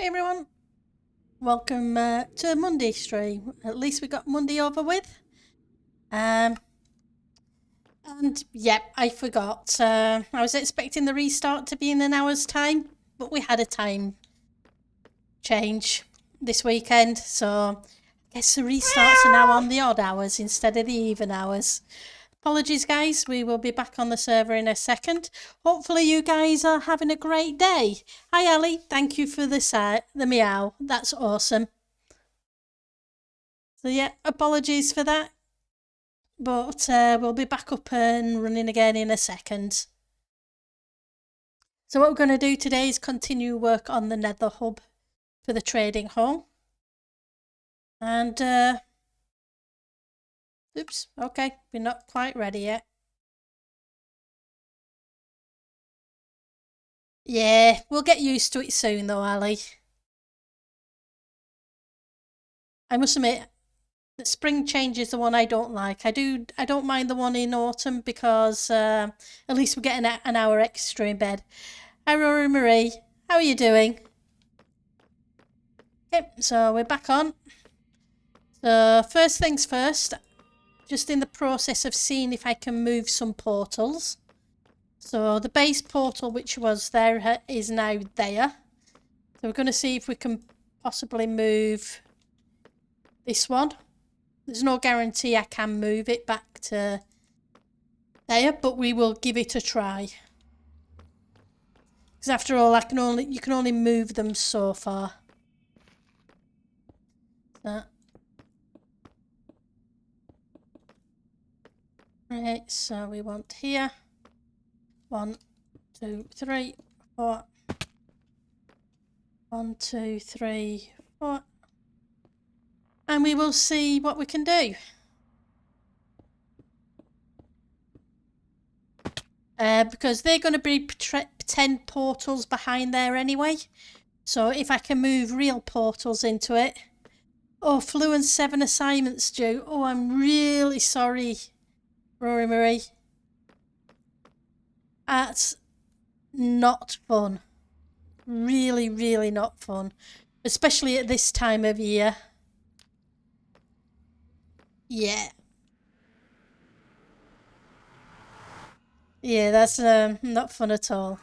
Hey everyone, welcome to Monday stream. At least we got Monday over with. And yep, I forgot. I was expecting the restart to be in an hour's time, but we had a time change this weekend, so I guess the restarts are now on the odd hours instead of the even hours. Apologies guys, we will be back on the server in a second. Hopefully you guys are having a great day. Hi Ali, thank you for the meow, that's awesome. So yeah, apologies for that, but we'll be back up and running again in a second. So what we're going to do today is continue work on the Nether hub for the trading hall. And oops, okay, we're not quite ready yet. Yeah, we'll get used to it soon though, Ali. I must admit, the spring change is the one I don't like. I don't mind the one in autumn because at least we get an hour extra in bed. Hi Rory Marie, how are you doing? Okay, so we're back on. So first things first, just in the process of seeing if I can move some portals. So the base portal which was there is now there. So we're going to see if we can possibly move this one. There's no guarantee I can move it back to there, but we will give it a try. Because after all, you can only move them so far. So, right, so we want here. 1, 2, 3, 4. 1, 2, 3, 4. And we will see what we can do. Because they're going to be 10 portals behind there anyway. So if I can move real portals into it. Oh, Fluent 7 assignments due. Oh, I'm really sorry, Rory Marie. That's not fun. Really, really not fun. Especially at this time of year. Yeah. Yeah, that's not fun at all.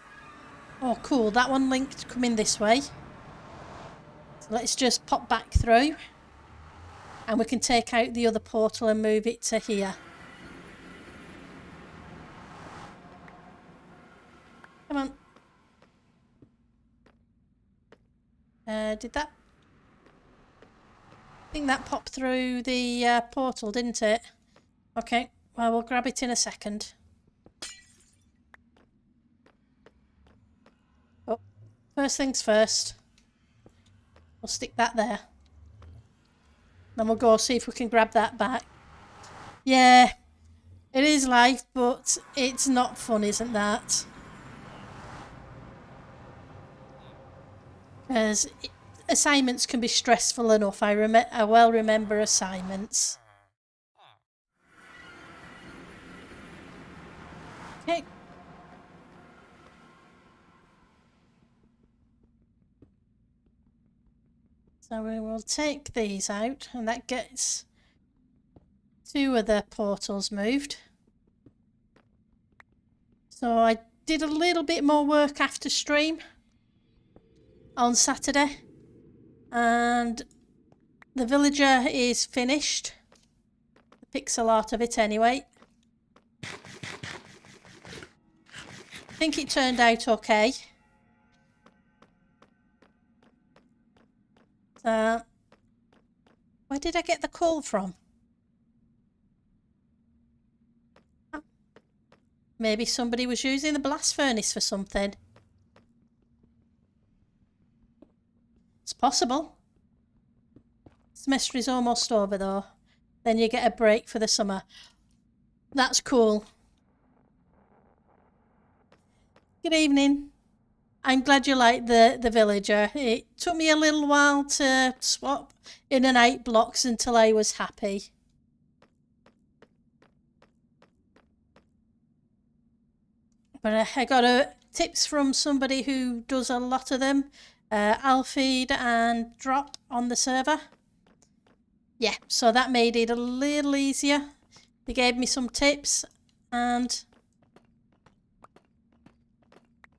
Oh, cool. That one linked coming this way. So let's just pop back through. And we can take out the other portal and move it to here. Come on. Did that? I think that popped through the portal, didn't it? Okay, well, we'll grab it in a second. Oh, first things first. We'll stick that there. Then we'll go see if we can grab that back. Yeah, it is life, but it's not fun, isn't that? Because assignments can be stressful enough. I well remember assignments. Okay. So we will take these out, and that gets 2 of the portals moved. So I did a little bit more work after stream on Saturday, and the villager is finished. The pixel art of it anyway. I think it turned out okay. So, where did I get the coal from? Maybe somebody was using the blast furnace for something. It's possible. Semester is almost over though. Then you get a break for the summer. That's cool. Good evening. I'm glad you like the villager. It took me a little while to swap in and out blocks until I was happy. But I got tips from somebody who does a lot of them, I'll feed and drop on the server. Yeah, so that made it a little easier. They gave me some tips and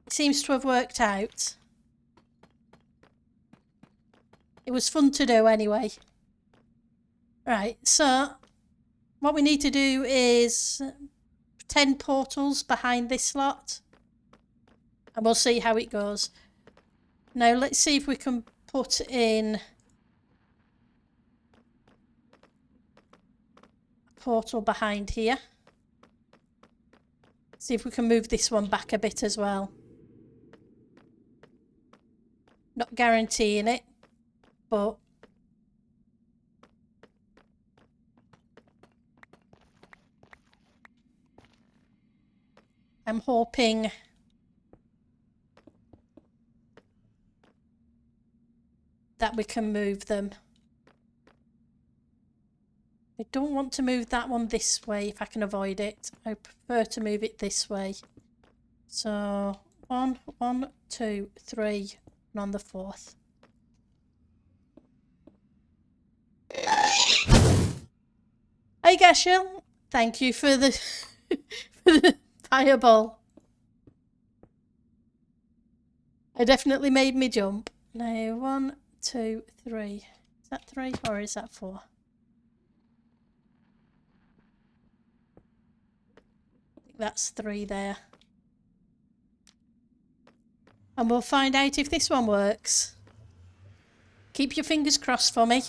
it seems to have worked out. It was fun to do anyway. Right, so what we need to do is 10 portals behind this slot. And we'll see how it goes. Now let's see if we can put in a portal behind here. See if we can move this one back a bit as well. Not guaranteeing it, but I'm hoping that we can move them. I don't want to move that one this way if I can avoid it. I prefer to move it this way. So 1, 2, 3, and on the 4th. Hey Gashel, thank you for the for the fireball. It definitely made me jump. Now 1, 2, 3. Is that 3 or is that 4? I think that's 3 there. And we'll find out if this one works. Keep your fingers crossed for me.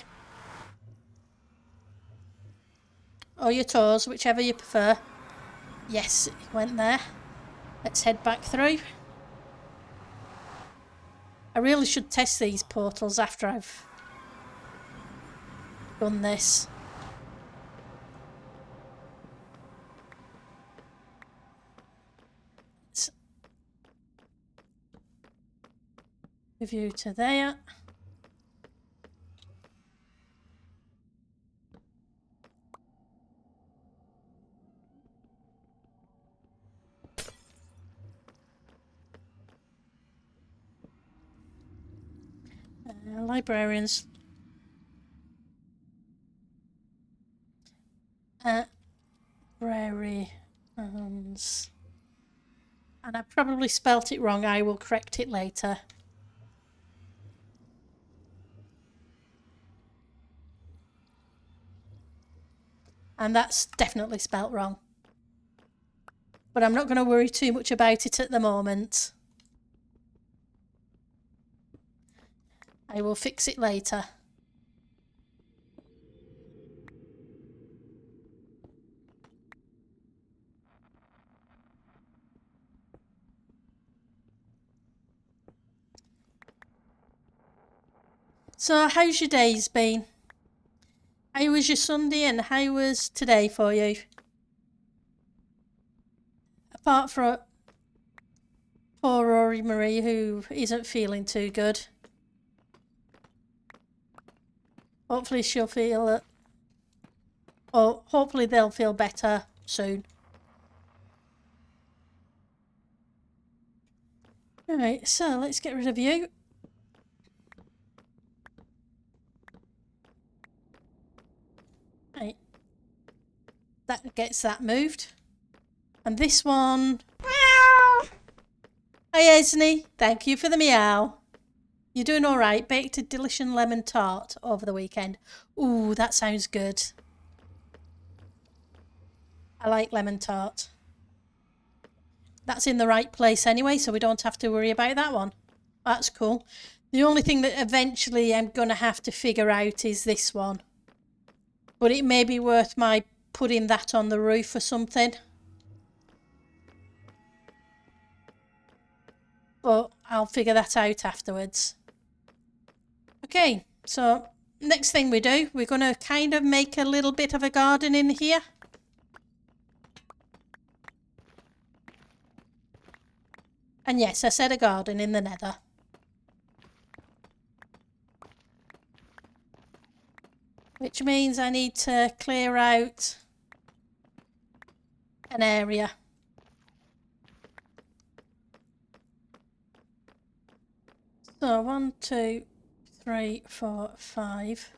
Or your toes, whichever you prefer. Yes, it went there. Let's head back through. I really should test these portals after I've done this. Let's move you to there. Librarians. Librarians. And I probably spelt it wrong. I will correct it later. And that's definitely spelt wrong. But I'm not going to worry too much about it at the moment. I will fix it later. So, how's your days been? How was your Sunday and how was today for you? Apart from poor Rory Marie, who isn't feeling too good. Hopefully she'll feel or hopefully they'll feel better soon. Alright, so let's get rid of you. Right. That gets that moved. And this one... Meow! Hi Esney, thank you for the meow. You're doing alright. Baked a delicious lemon tart over the weekend. Ooh, that sounds good. I like lemon tart. That's in the right place anyway, so we don't have to worry about that one. That's cool. The only thing that eventually I'm going to have to figure out is this one. But it may be worth my putting that on the roof or something. But I'll figure that out afterwards. Okay, so next thing we do, we're going to kind of make a little bit of a garden in here. And yes, I said a garden in the Nether. Which means I need to clear out an area. So 1, 1, 2, 3, 4, 5.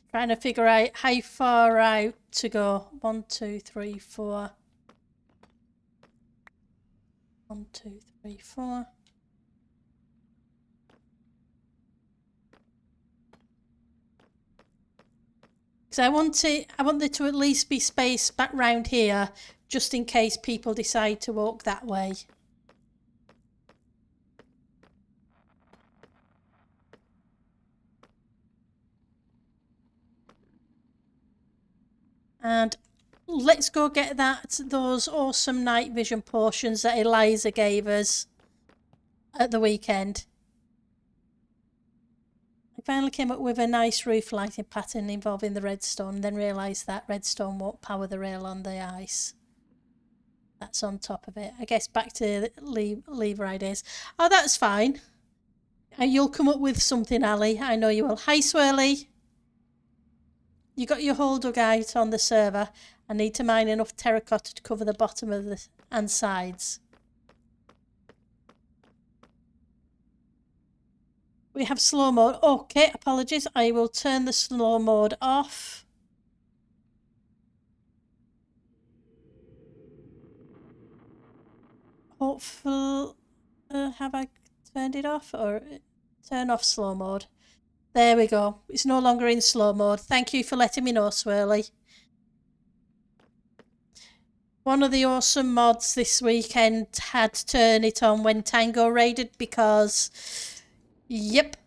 Trying to figure out how far out to go. 1, 2, 3, 4. 1, 2, 3, 4. Because I want there to at least be space back round here, just in case people decide to walk that way. And let's go get those awesome night vision potions that Eliza gave us at the weekend. I finally came up with a nice roof lighting pattern involving the redstone, then realised that redstone won't power the rail on the ice. That's on top of it. I guess back to lever ideas. Oh, that's fine. You'll come up with something, Ali. I know you will. Hi, Swirly. You got your hole dug out on the server. I need to mine enough terracotta to cover the bottom of the and sides. We have slow mode. Okay, apologies. I will turn the slow mode off. Hopefully, have I turned it off or turn off slow mode? There we go. It's no longer in slow mode. Thank you for letting me know, Swirly. One of the awesome mods this weekend had to turn it on when Tango raided because, yep,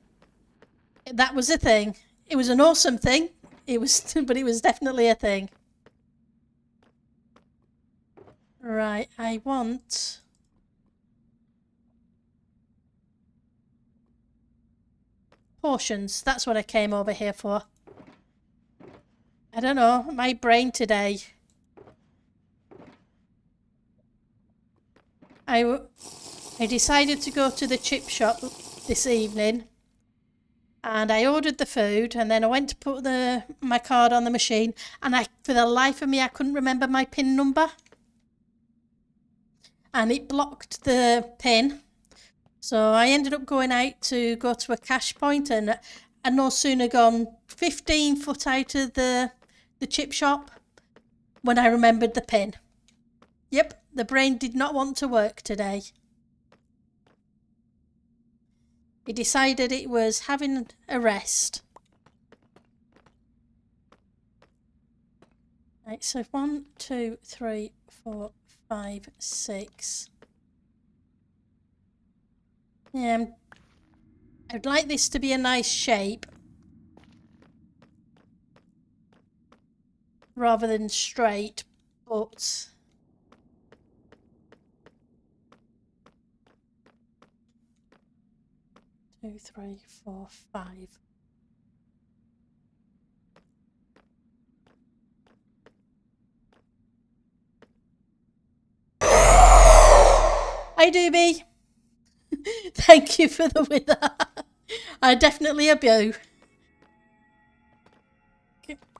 that was a thing. It was an awesome thing. But it was definitely a thing. Right, I want... potions. That's what I came over here for. I don't know, my brain today. I decided to go to the chip shop this evening and I ordered the food and then I went to put my card on the machine and for the life of me I couldn't remember my PIN number and it blocked the PIN. So I ended up going out to go to a cash point and I'd no sooner gone 15 foot out of the chip shop when I remembered the PIN. Yep, the brain did not want to work today. It decided it was having a rest. Right, so 1, 2, 3, 4, 5, 6. I'd like this to be a nice shape rather than straight, but 2, 3, 4, 5. Hi, Doobie. Thank you for the wither. I definitely abuse.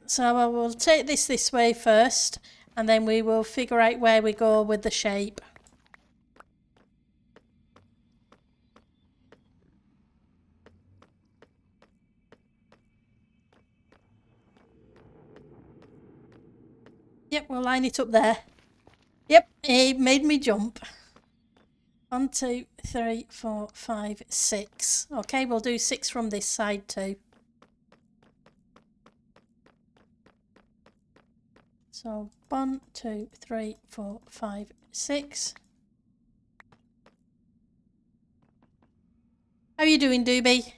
So I will take this way first, and then we will figure out where we go with the shape. Yep, we'll line it up there. Yep, it made me jump. 1, 2, 3, 4, 5, 6. Okay, we'll do 6 from this side too. So 1, 2, 3, 4, 5, 6. How are you doing, Doobie?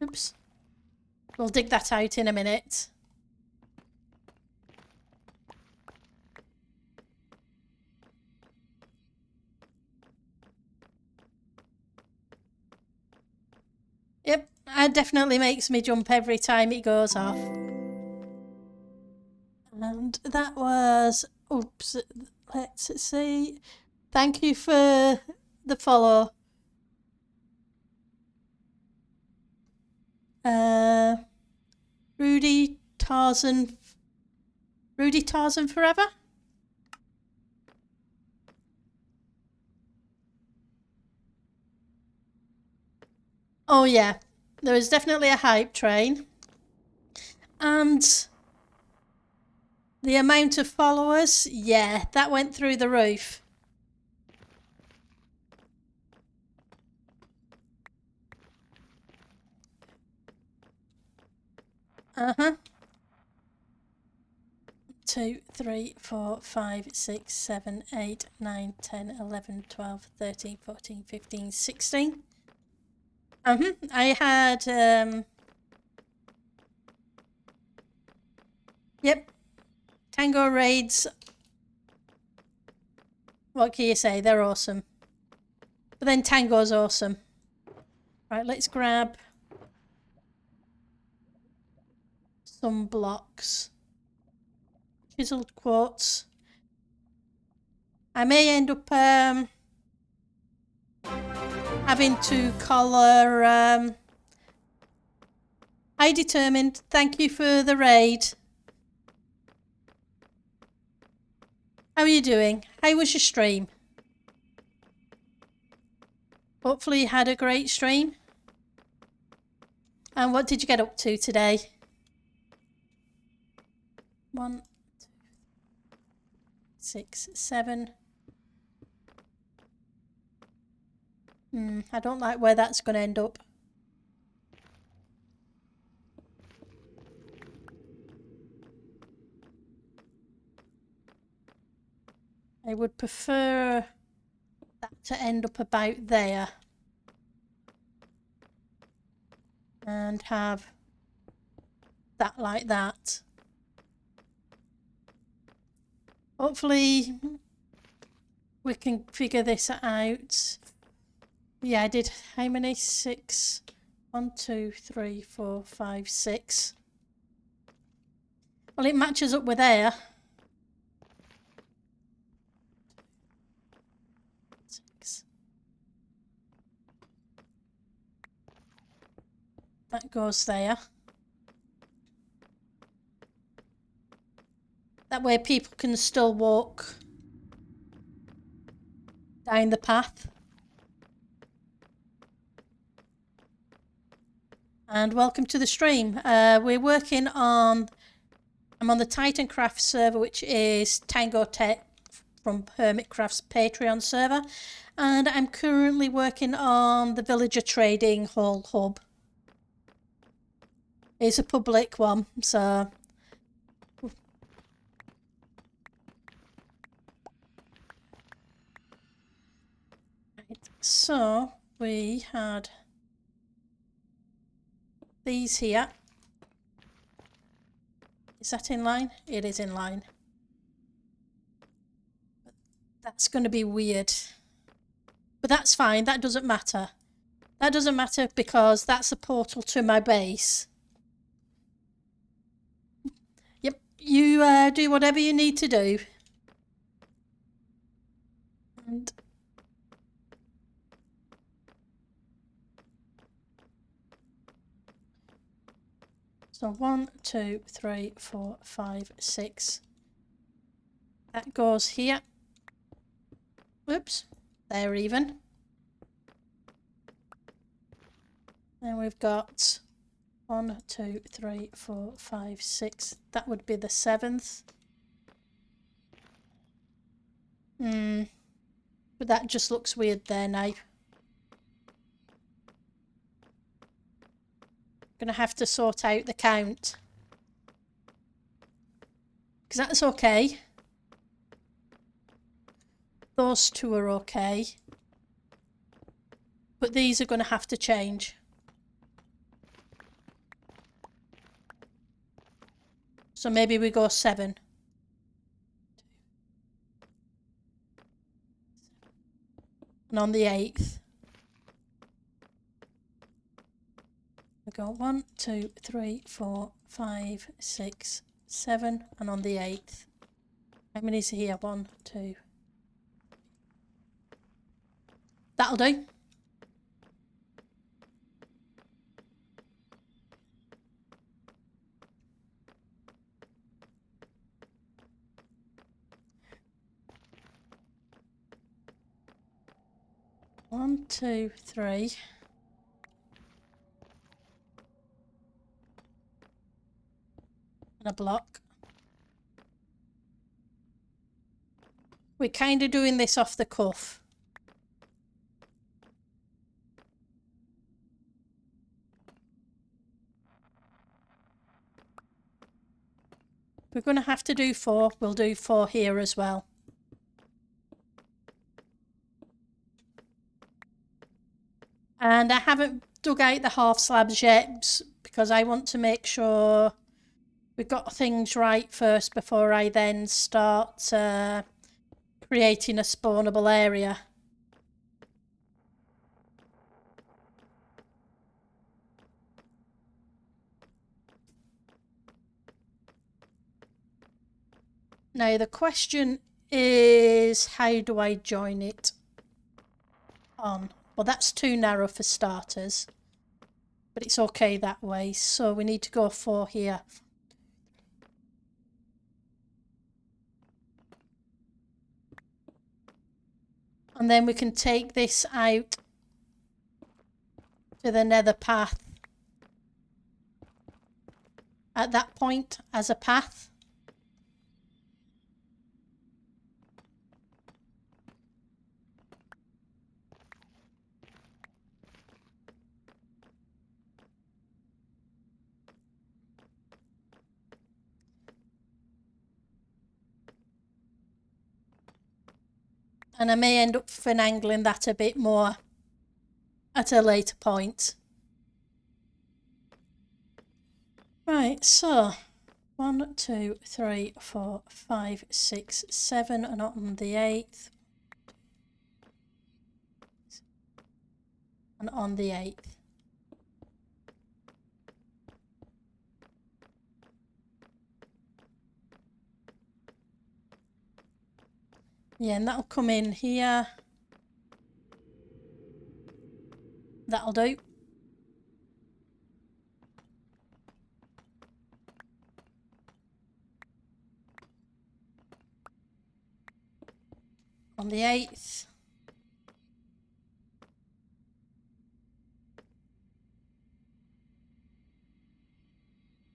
Oops. We'll dig that out in a minute. Yep, that definitely makes me jump every time it goes off. And that was... Oops. Let's see. Thank you for the follow. Rudy Tarzan Rudy Tarzan forever? Oh yeah, there is definitely a hype train. And the amount of followers, yeah, that went through the roof. Uh-huh. 2, 3, 4, 5, 6, 7, 8, 9, 10, 11, 12, 13, 14, 15, 16. I had, yep, Tango raids. What can you say? They're awesome. But then Tango's awesome. Right, let's grab some blocks. Chiseled quartz. I may end up having to collar. I determined. Thank you for the raid. How are you doing? How was your stream? Hopefully you had a great stream. And what did you get up to today? 1, 2, 6, 7. I don't like where that's going to end up. I would prefer that to end up about there. And have that like that. Hopefully we can figure this out. Yeah, I did. How many? 6. 1, 2, 3, 4, 5, 6. Well, it matches up with there. 6. That goes there. That way people can still walk down the path. And welcome to the stream. We're working on... I'm on the Titancraft server, which is Tango Tech from Hermitcraft's Patreon server. And I'm currently working on the Villager Trading Hall Hub. It's a public one, so... So, we had these here. Is that in line? It is in line. That's going to be weird. But that's fine, that doesn't matter. That doesn't matter because that's a portal to my base. Yep, you do whatever you need to do. And so 1, 2, 3, 4, 5, 6. That goes here. Oops, they're even. Then we've got 1, 2, 3, 4, 5, 6. That would be the 7th. But that just looks weird there now. Gonna have to sort out the count. Because that's okay. Those two are okay. But these are gonna have to change. So maybe we go 7. And on the 8th. We go 1, 2, 3, 4, 5, 6, 7, and on the 8th. How many is here? 1, 2. That'll do. 1, 2, 3. And a block. We're kind of doing this off the cuff. We're going to have to do 4. We'll do 4 here as well. And I haven't dug out the half slabs yet because I want to make sure we've got things right first before I then start creating a spawnable area. Now the question is, how do I join it on? Well, that's too narrow for starters, but it's okay that way. So we need to go 4 here. And then we can take this out to the nether path at that point as a path. And I may end up finagling that a bit more at a later point. Right, so 1, 2, 3, 4, 5, 6, 7, and on the 8th. And on the 8th. Yeah, and that'll come in here. That'll do. On the 8th.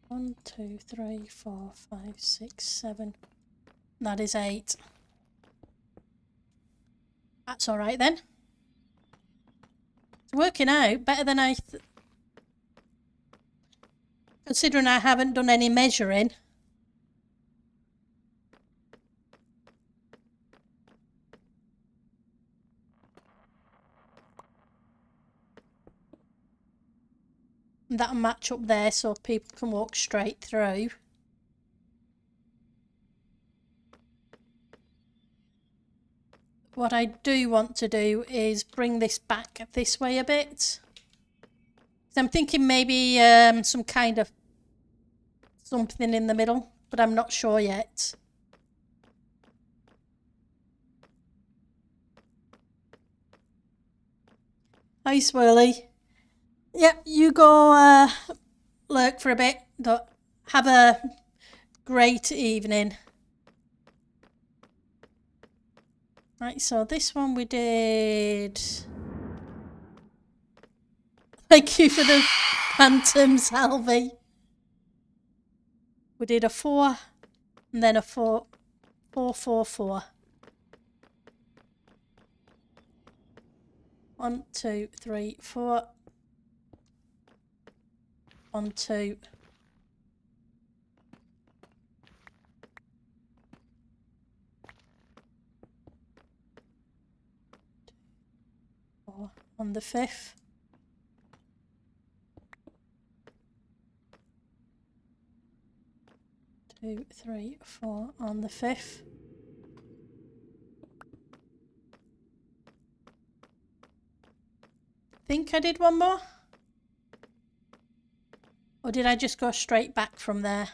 One, 2, 3, 4, 5, 6, 7. That is 8. That's all right then. It's working out better than considering I haven't done any measuring. That'll match up there so people can walk straight through. What I do want to do is bring this back this way a bit. So I'm thinking maybe some kind of something in the middle, but I'm not sure yet. Hi, Swirly. Yep, you go lurk for a bit. Have a great evening. Right, so this one we did. Thank you for the phantom, Salvi. We did a 4 and then a 4, 4, 4, 4. 1, 2, 3, 4. 1, 2. 4 on the 5th. 2, 3, 4 on the 5th. Think I did one more? Or did I just go straight back from there?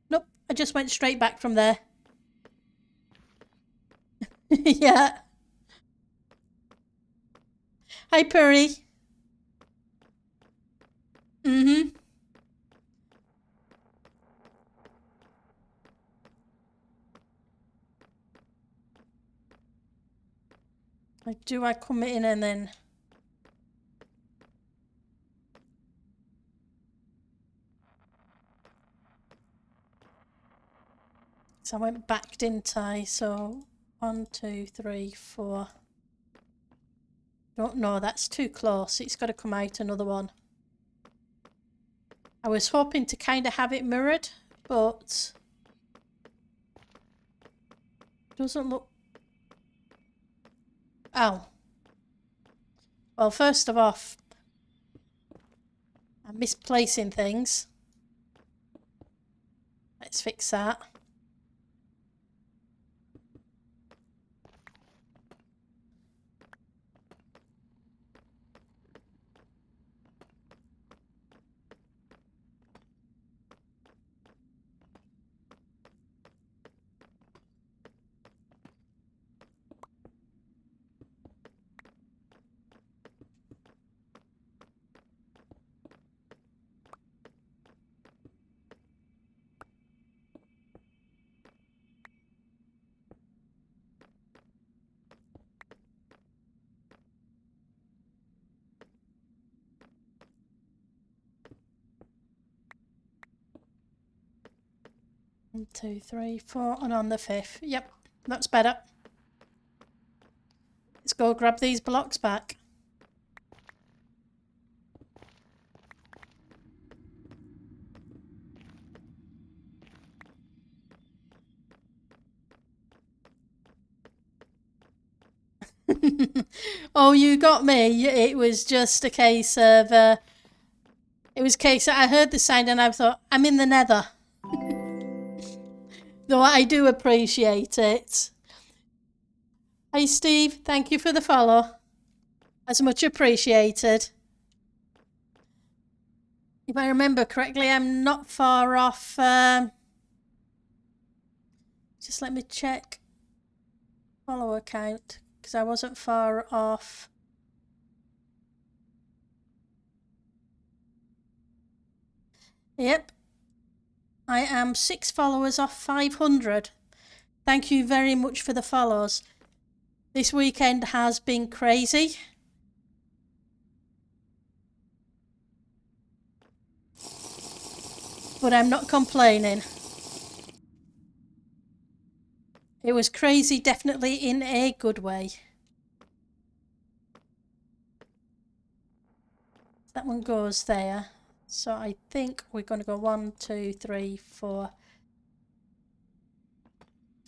Nope, I just went straight back from there. Yeah. Hi, Purry. Mm-hmm. Like, do I come in and then... So I went back, didn't I? So 1, 2, 3, 4. Don't know, that's too close. It's got to come out another one. I was hoping to kind of have it mirrored, but doesn't look... Oh. Well, first of all, I'm misplacing things. Let's fix that. One, 2, 3, 4, and on the 5th. Yep, that's better. Let's go grab these blocks back. Oh, you got me. It was just a case of... it was a case that I heard the sound and I thought, I'm in the nether. Though I do appreciate it. Hey Steve, thank you for the follow. That's much appreciated. If I remember correctly, I'm not far off. Just let me check. Follower count, because I wasn't far off. Yep. I am 6 followers off 500. Thank you very much for the follows. This weekend has been crazy. But I'm not complaining. It was crazy, definitely in a good way. That one goes there. So I think we're going to go 1, 2, 3, 4,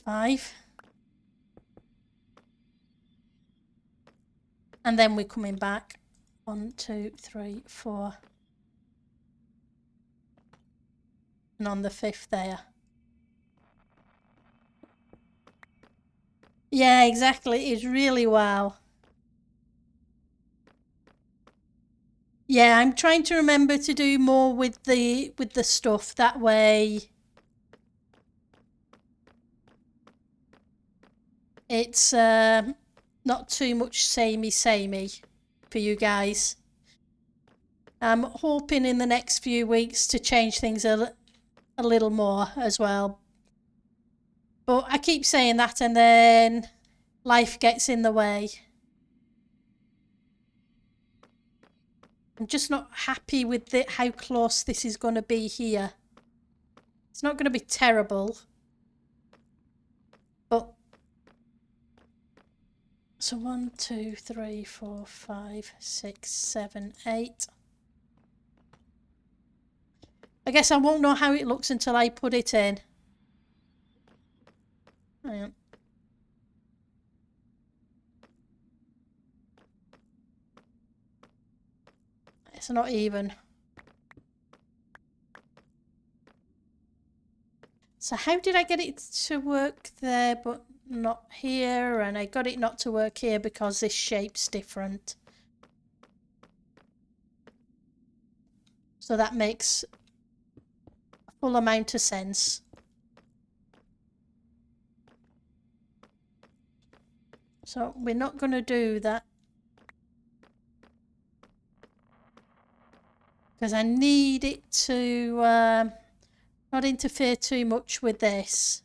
5. And then we're coming back. 1, 2, 3, 4. And on the 5th there. Yeah, exactly. It's really wow. Yeah, I'm trying to remember to do more with the stuff. That way it's not too much samey for you guys. I'm hoping in the next few weeks to change things a little more as well. But I keep saying that and then life gets in the way. I'm just not happy with how close this is going to be here. It's not going to be terrible. But... So 1, 2, 3, 4, 5, 6, 7, 8. I guess I won't know how it looks until I put it in. Hang on. It's not even. So how did I get it to work there but not here? And I got it not to work here because this shape's different. So that makes a full amount of sense. So we're not going to do that. Because I need it to not interfere too much with this.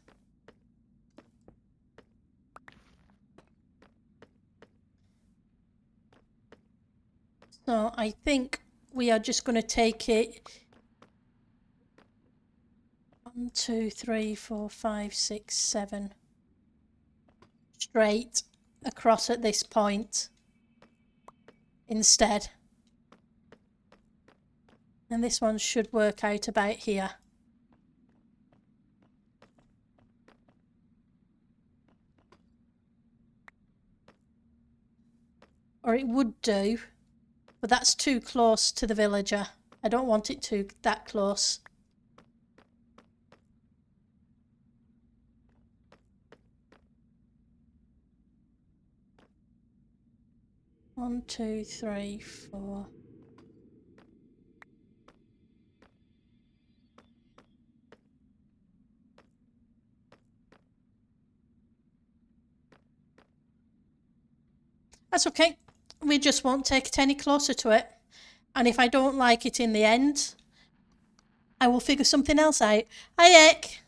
So I think we are just going to take it 1, 2, 3, 4, 5, 6, 7 straight across at this point instead. And this one should work out about here. Or it would do, but that's too close to the villager. I don't want it to that close. One, two, three, four. That's okay. We just won't take it any closer to it. And if I don't like it in the end, I will figure something else out. Hi, Eck.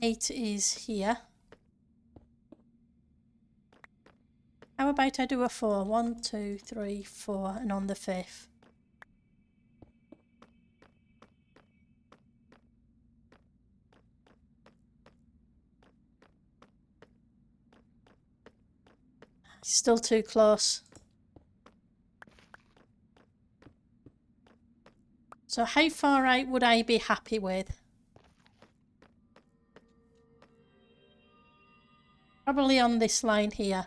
Eight is here. How about I do a 4? 1, 2, 3, 4, and on the 5th. Still too close. So how far out would I be happy with? Probably on this line here.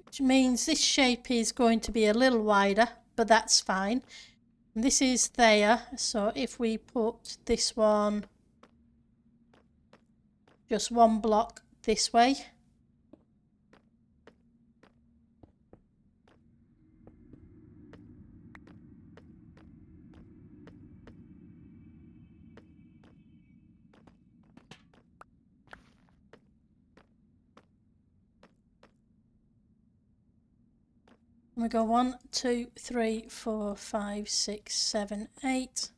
Which means this shape is going to be a little wider, but that's fine. And this is there, so if we put this one just one block this way. And we go 1, 2, 3, 4, 5, 6, 7, 8.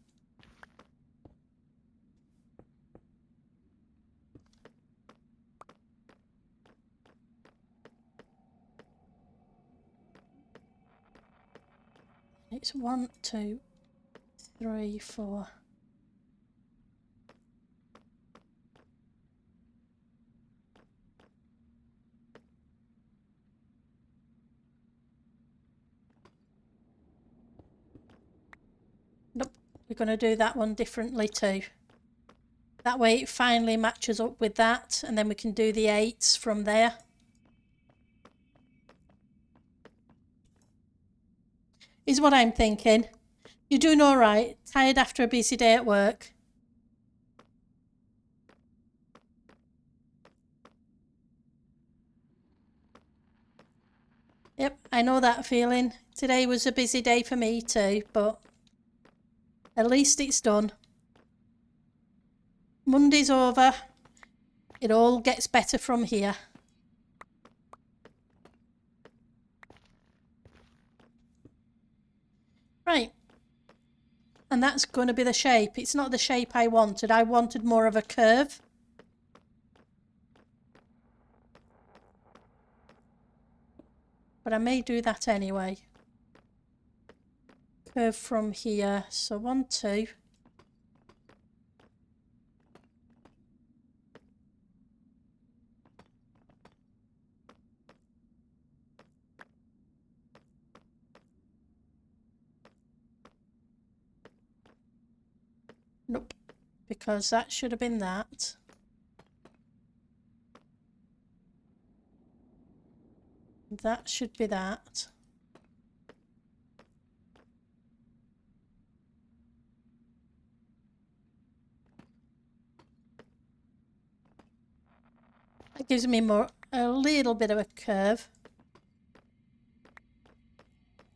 It's 1, 2, 3, 4. Nope, we're going to do that one differently too. That way it finally matches up with that, and then we can do the 8s from there. Is what I'm thinking. You're doing all right. Tired after a busy day at work. Yep, I know that feeling. Today was a busy day for me too, but at least it's done. Monday's over. It all gets better from here. Right. And that's going to be the shape. It's not the shape I wanted. I wanted more of a curve. But I may do that anyway. Curve from here. So 1, 2. Nope, because that should have been that. That should be that. That gives me a little bit of a curve.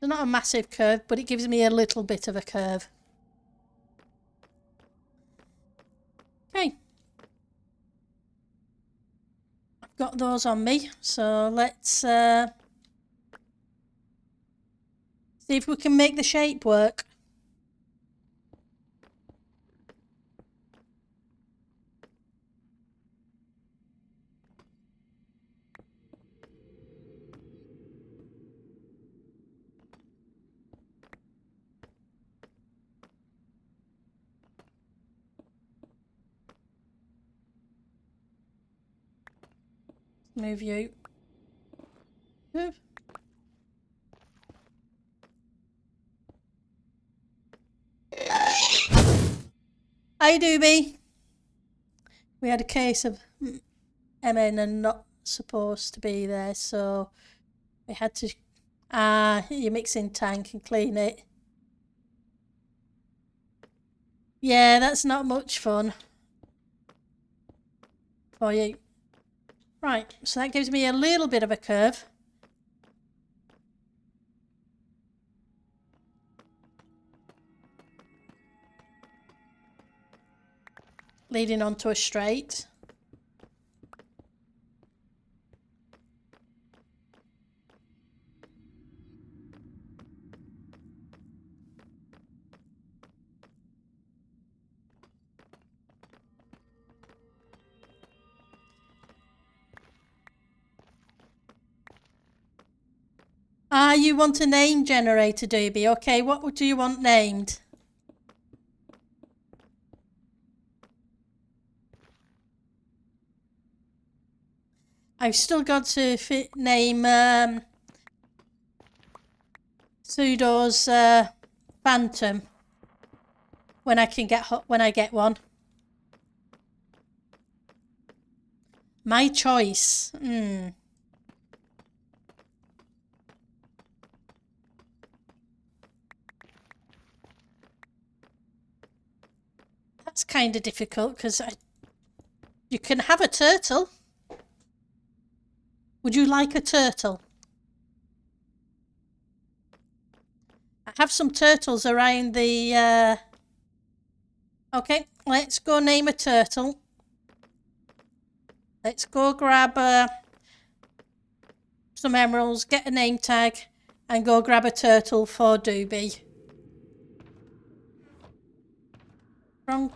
It's not a massive curve, but it gives me a little bit of a curve. Okay. I've got those on me, so let's See if we can make the shape work. Move you. Move. Hi, Doobie. We had a case of Emma not supposed to be there, so we had to. Your mixing tank and clean it. Yeah, that's not much fun for you. Right, so that gives me a little bit of a curve. Leading onto a straight. You want a name generator, Doobie? Okay, what do you want named? I've still got to name Pseudo's Phantom when I get one. My choice. That's kind of difficult because you can have a turtle. Would you like a turtle? I have some turtles around the... Okay, let's go name a turtle. Let's go grab some emeralds, get a name tag, and go grab a turtle for Doobie. Wrong.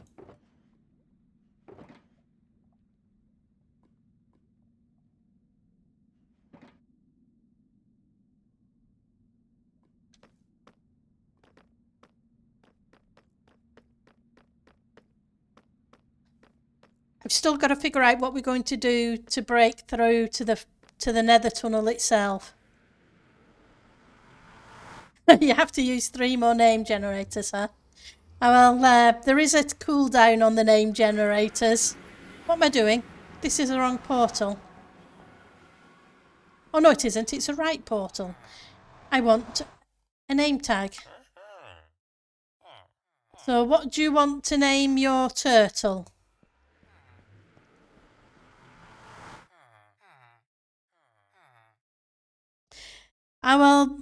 I've still got to figure out what we're going to do to break through to the nether tunnel itself. You have to use 3 more name generators, huh? Well, there is a cooldown on the name generators. What am I doing? This is the wrong portal. Oh, no, it isn't. It's a right portal. I want a name tag. So what do you want to name your turtle? Oh,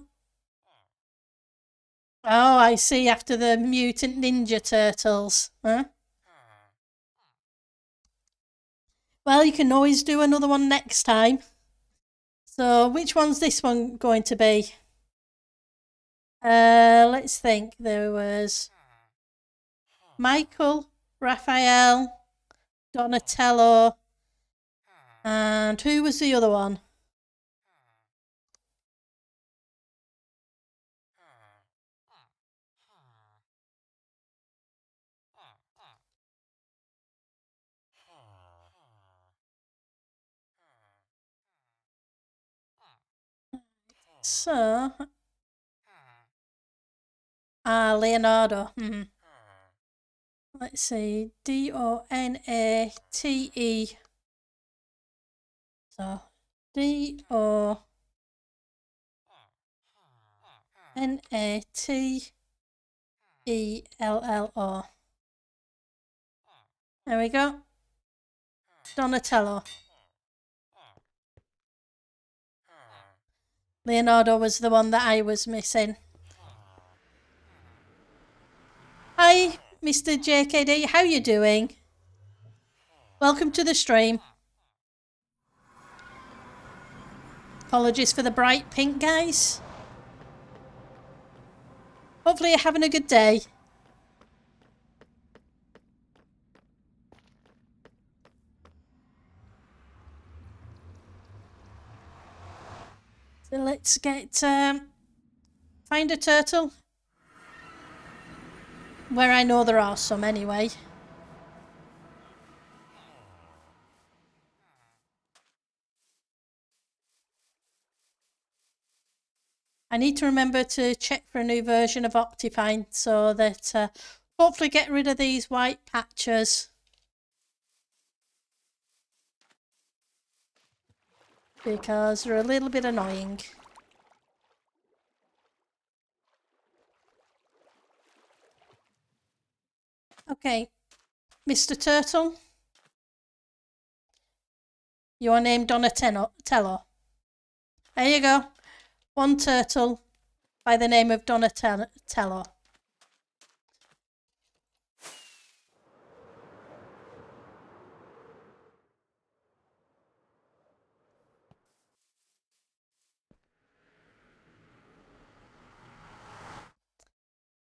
I see, after the mutant ninja turtles, huh? Well, you can always do another one next time. So which one's this one going to be? Let's think. There was Michael, Raphael, Donatello, and who was the other one? So, Leonardo. Let's see, Donate. So, Donatello. There we go. Donatello. Leonardo was the one that I was missing. Hi, Mr. JKD. How you doing? Welcome to the stream. Apologies for the bright pink, guys. Hopefully you're having a good day. So let's get find a turtle. Where I know there are some anyway. I need to remember to check for a new version of Optifine so that hopefully get rid of these white patches. Because they're a little bit annoying. Okay, Mr. Turtle. You are named Donatello. There you go. One turtle by the name of Donatello.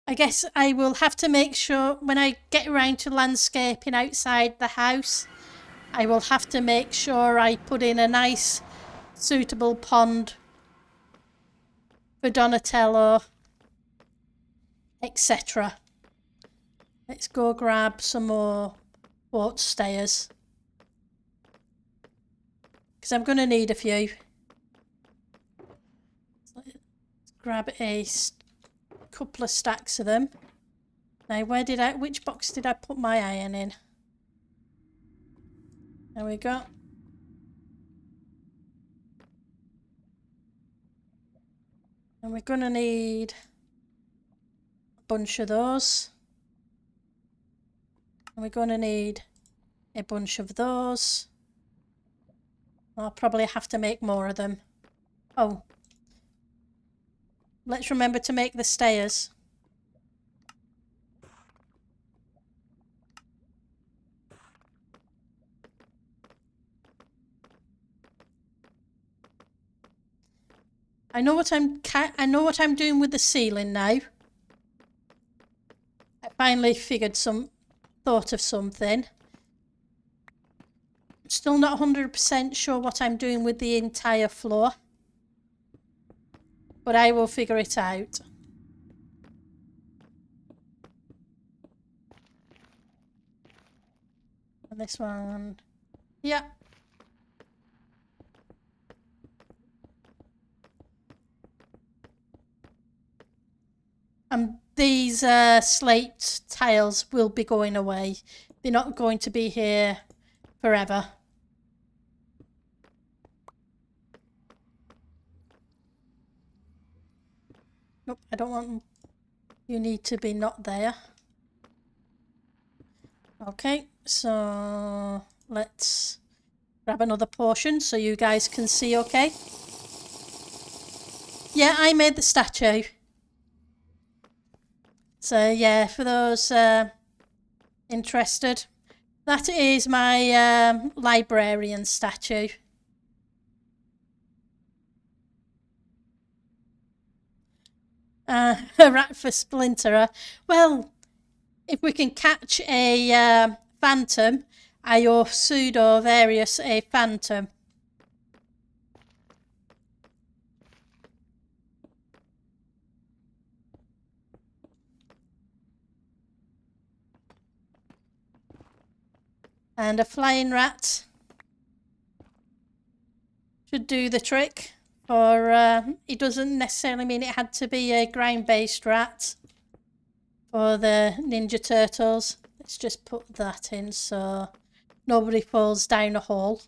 I guess I will have to make sure when I get around to landscaping outside the house, I will have to make sure I put in a nice suitable pond for Donatello, etc. Let's go grab some more boat stayers. Because I'm going to need a few. Let's grab a couple of stacks of them. Now, which box did I put my iron in? There we go. And we're going to need a bunch of those. And we're going to need a bunch of those. I'll probably have to make more of them. Oh. Let's remember to make the stairs. I know what I'm doing with the ceiling now. I finally thought of something. I'm still not 100% sure what I'm doing with the entire floor. But I will figure it out. And this one. Yeah. And these slate tiles will be going away. They're not going to be here forever. Nope, I don't want... You need to be not there. Okay, so let's grab another portion so you guys can see okay. Yeah, I made the statue. So yeah, for those interested, that is my librarian statue. A rat for Splinterer. Well, if we can catch a phantom, or pseudo various a phantom. And a flying rat should do the trick. Or it doesn't necessarily mean it had to be a ground-based rat for the Ninja Turtles. Let's just put that in so nobody falls down a hole.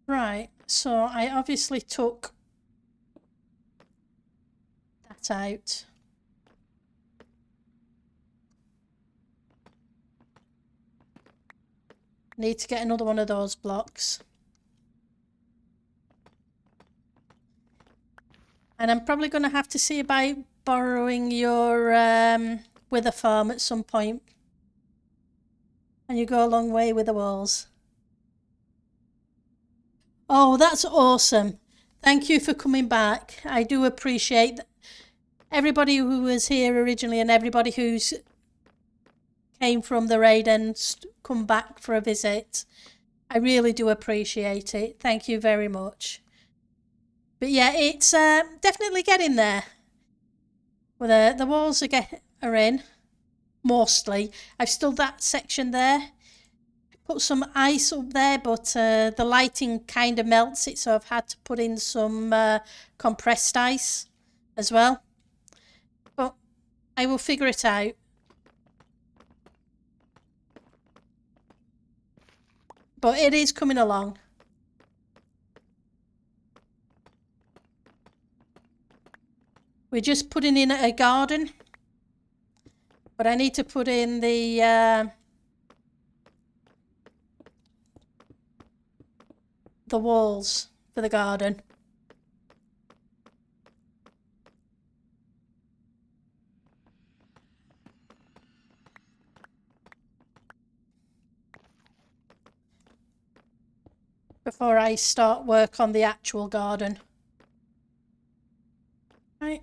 Right, so I obviously took that out. Need to get another one of those blocks. And I'm probably going to have to see about borrowing your wither farm at some point. And you go a long way with the walls. Oh, that's awesome. Thank you for coming back. I do appreciate everybody who was here originally and everybody who's came from the raid and come back for a visit. I really do appreciate it. Thank you very much. But yeah, it's definitely getting there. Well, the walls are in, mostly. I've still that section there. Put some ice up there, but the lighting kind of melts it, so I've had to put in some compressed ice as well. But I will figure it out. But it is coming along. We're just putting in a garden. But I need to put in the walls for the garden. Before I start work on the actual garden. Right.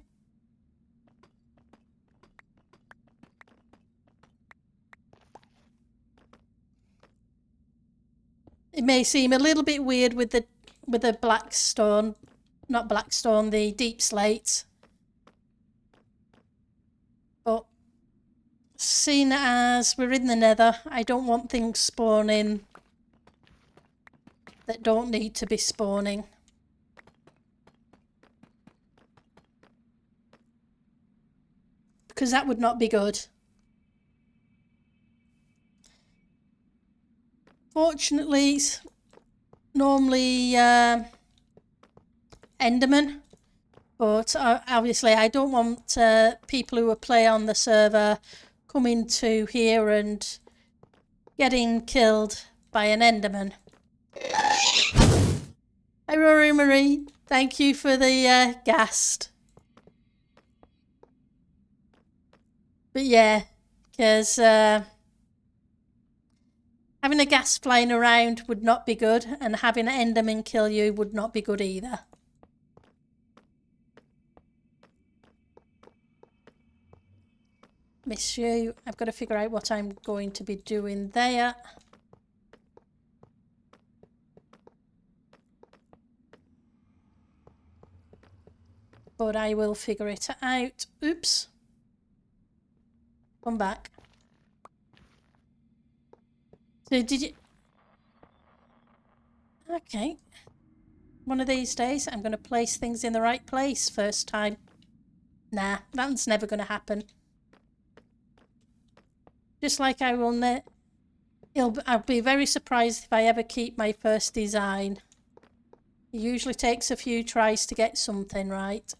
It may seem a little bit weird with the black stone, not black stone, the deep slate. But seeing as we're in the Nether, I don't want things spawning that don't need to be spawning. Because that would not be good. Fortunately, it's normally Enderman, but obviously I don't want people who play on the server coming to here and getting killed by an Enderman. Hi Rory Marie, thank you for the ghast. But yeah, because having a ghast flying around would not be good, and having an Enderman kill you would not be good either. Miss you. I've got to figure out what I'm going to be doing there. But I will figure it out. Oops. Come back. So did you... Okay. One of these days I'm going to place things in the right place first time. Nah, that's never going to happen. Just like I will I'll be very surprised if I ever keep my first design. It usually takes a few tries to get something right.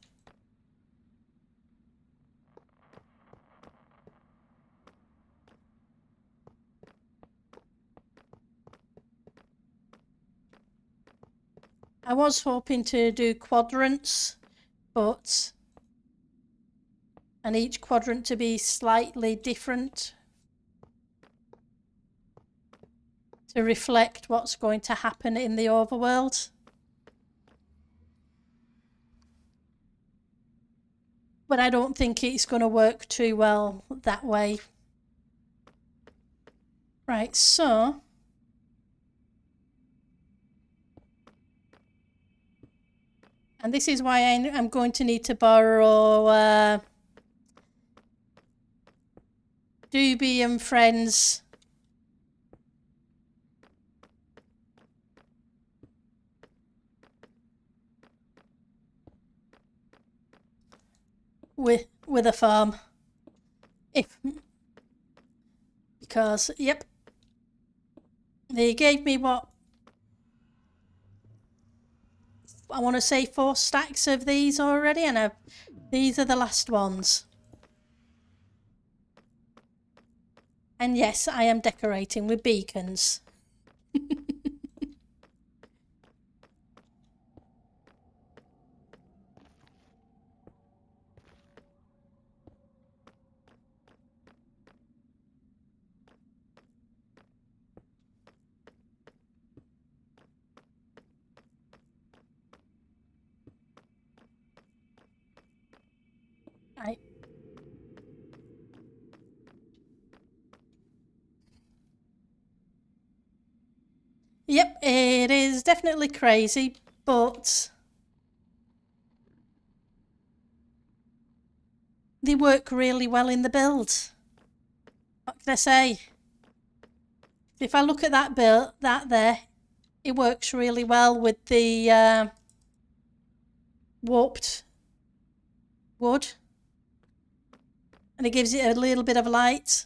I was hoping to do quadrants, and each quadrant to be slightly different to reflect what's going to happen in the overworld. But I don't think it's going to work too well that way. Right, so and this is why I'm going to need to borrow Doobie and Friends with a farm. Because yep, they gave me what I want to say 4 stacks of these already, and these are the last ones. And yes, I am decorating with beacons. Yep, it is definitely crazy, but they work really well in the build. What can I say? If I look at that build, that there, it works really well with the warped wood, and it gives it a little bit of light.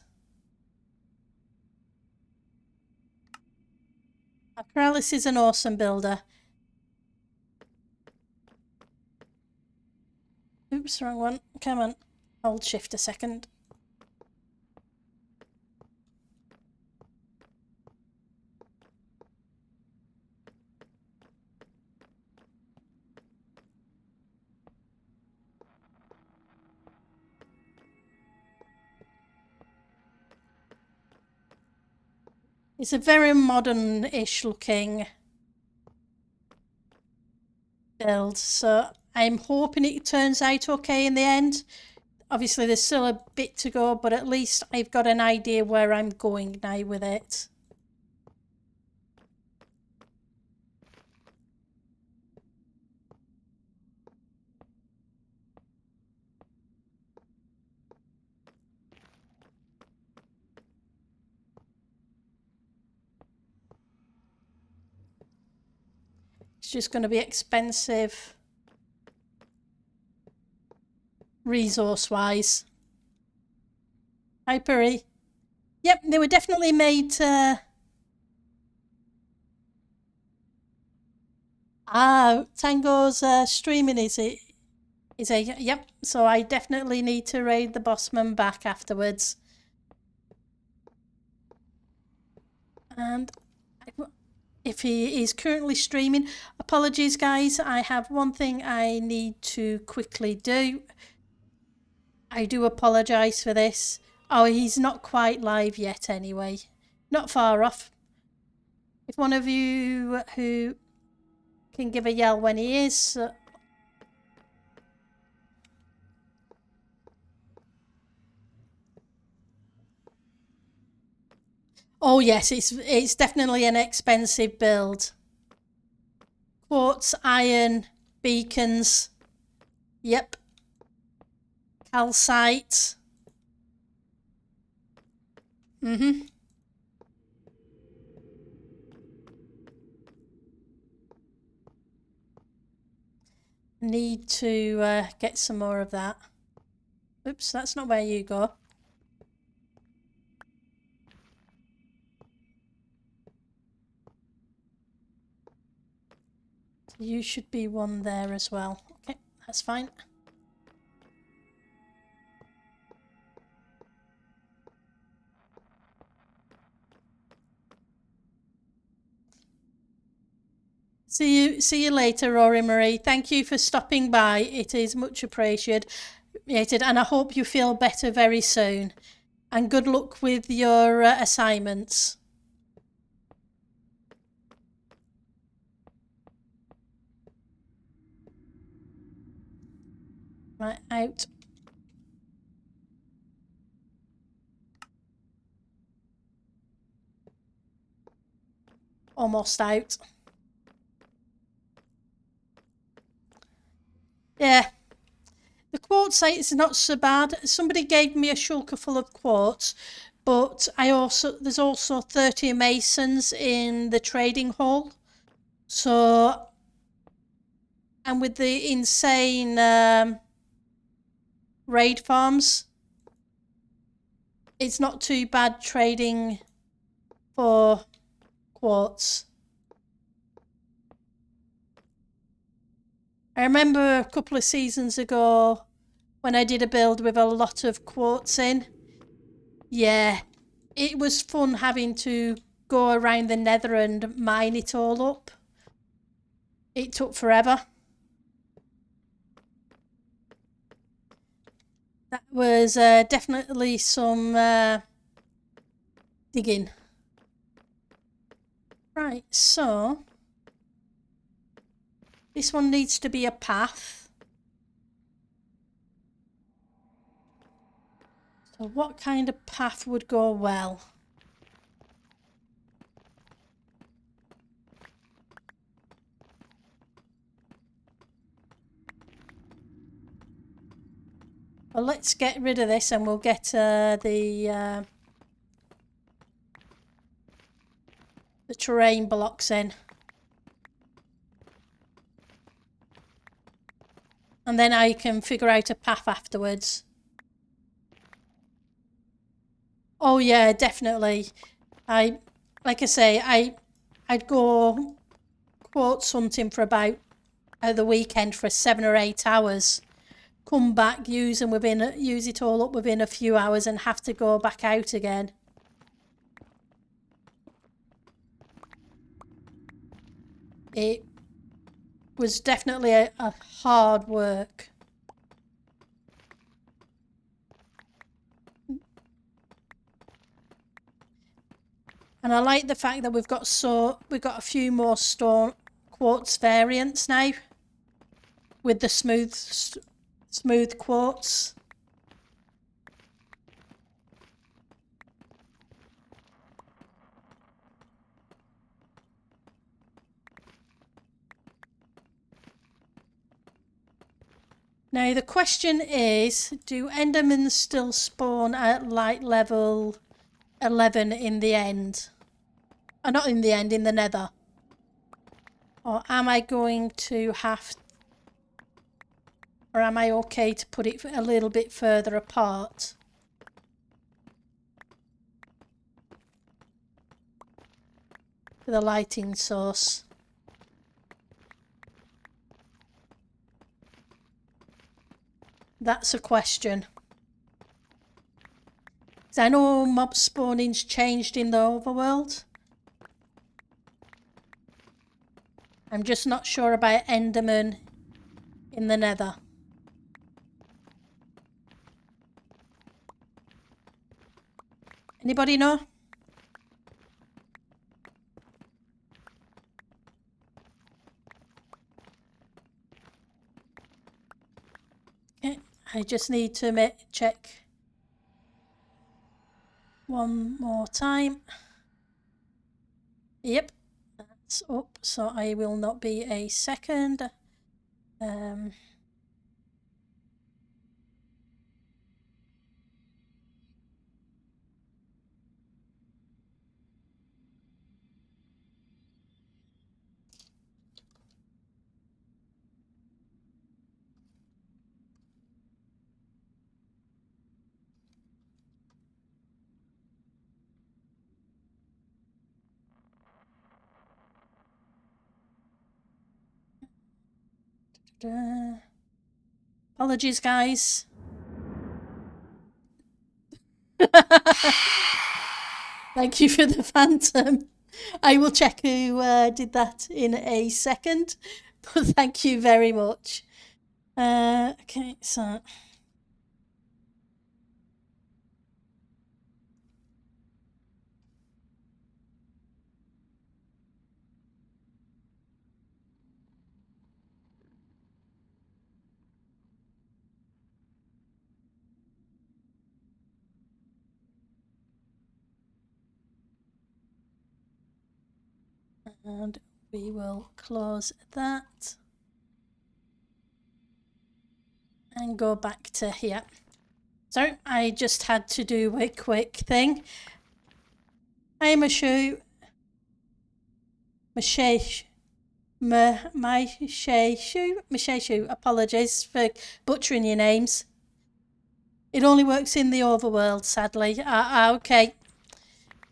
Acrylis is an awesome builder. Oops, wrong one. Come on. Hold shift a second. It's a very modern-ish looking build, so I'm hoping it turns out okay in the end. Obviously there's still a bit to go, but at least I've got an idea where I'm going now with it. It's just going to be expensive resource-wise. Hi, Puri. Yep, they were definitely made to... Tango's streaming, is it? Yep, so I definitely need to raid the bossman back afterwards. And if he is currently streaming, apologies guys, I have one thing I need to quickly do. I do apologise for this. Oh, he's not quite live yet anyway. Not far off. If one of you who can give a yell when he is... Oh yes, it's definitely an expensive build. Quartz, iron, beacons. Yep. Calcite. Need to get some more of that. Oops, that's not where you go. You should be one there as well. Okay, that's fine. See you later, Rory Marie. Thank you for stopping by. It is much appreciated, and I hope you feel better very soon. And good luck with your assignments. Right, out. Almost out. Yeah. The quartzite is not so bad. Somebody gave me a shulker full of quartz, but there's also 30 masons in the trading hall. So, and with the insane raid farms, it's not too bad trading for quartz. I remember a couple of seasons ago when I did a build with a lot of quartz in. Yeah, it was fun having to go around the Nether and mine it all up. It took forever. That was definitely some digging. Right, so this one needs to be a path. So what kind of path would go well? Well, let's get rid of this and we'll get the terrain blocks in. And then I can figure out a path afterwards. Oh yeah, definitely. Like I say, I'd go quartz hunting for about the weekend for 7 or 8 hours. Come back, use it all up within a few hours, and have to go back out again. It was definitely a hard work. And I like the fact that we've got a few more stone quartz variants now with the smooth quartz. Now the question is, do Endermans still spawn at light level 11 in the end? Not in the end, in the Nether. Or am I going to have... Or am I okay to put it a little bit further apart? For the lighting source. That's a question. Because I know mob spawning's changed in the overworld. I'm just not sure about Enderman in the Nether. Anybody know? Okay, I just need to check one more time. Yep, that's up, so I will not be a second. Apologies, guys. Thank you for the phantom. I will check who did that in a second, but thank you very much. Okay, so... And we will close that and go back to here. So I just had to do a quick thing. I'm a shoe. Masheishu. Apologies for butchering your names. It only works in the overworld, sadly. Okay.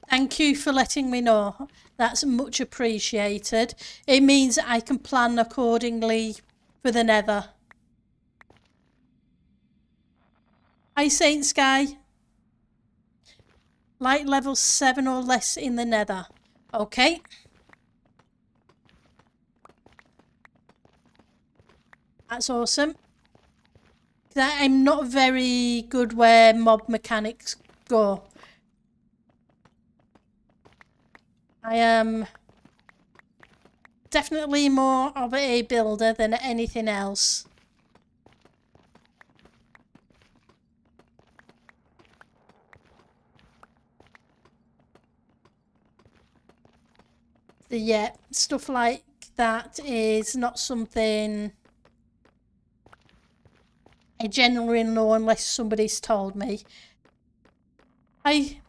Thank you for letting me know. That's much appreciated. It means I can plan accordingly for the Nether. Hi, Saint Sky. Light level 7 or less in the Nether. Okay. That's awesome. I'm not very good where mob mechanics go. I am definitely more of a builder than anything else. Yeah, stuff like that is not something I generally know unless somebody's told me. I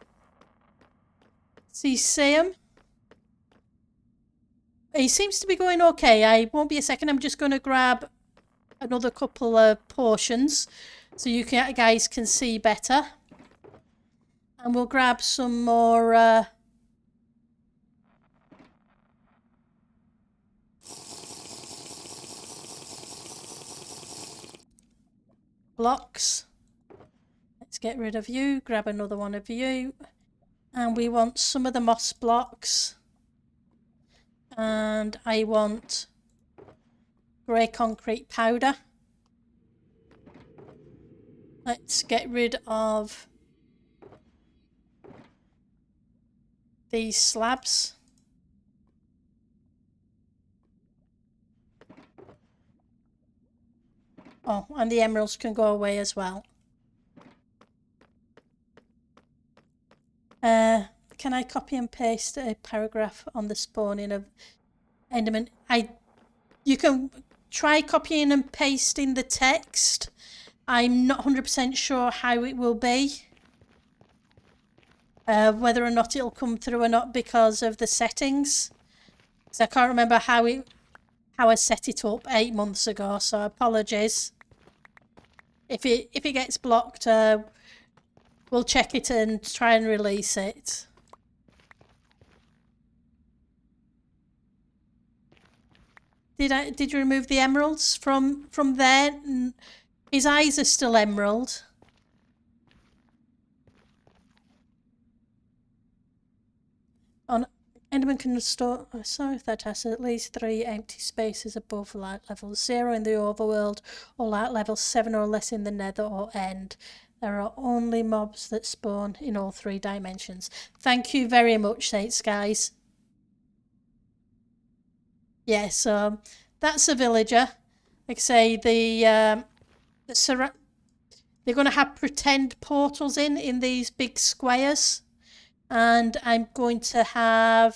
see Sam. He seems to be going okay. I won't be a second. I'm just going to grab another couple of portions so you guys can see better. And we'll grab some more blocks. Let's get rid of you. Grab another one of you. And we want some of the moss blocks. And I want grey concrete powder. Let's get rid of these slabs. Oh, and the emeralds can go away as well. Can I copy and paste a paragraph on the spawning of Enderman? You can try copying and pasting the text. I'm not 100% sure how it will be. Whether or not it'll come through or not because of the settings. So I can't remember how I set it up 8 months ago, so apologies. If it gets blocked, we'll check it and try and release it. Did you remove the emeralds from there? His eyes are still emerald. On Enderman can restore. Sorry, that has at least 3 empty spaces above light level 0 in the overworld, or light level 7 or less in the Nether or End. There are only mobs that spawn in all 3 dimensions. Thank you very much, Saints guys. Yeah, so that's a villager. Like I say, they're going to have pretend portals in these big squares. And I'm going to have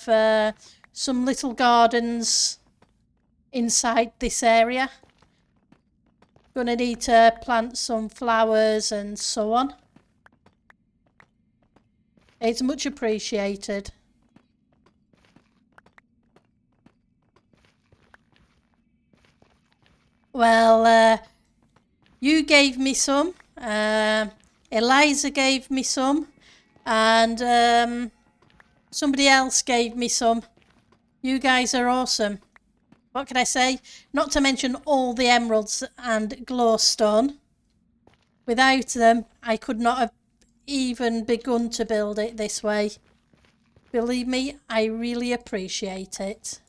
some little gardens inside this area. Going to need to plant some flowers and so on. It's much appreciated. Well, you gave me some. Eliza gave me some. And somebody else gave me some. You guys are awesome. What can I say? Not to mention all the emeralds and glowstone. Without them, I could not have even begun to build it this way. Believe me, I really appreciate it.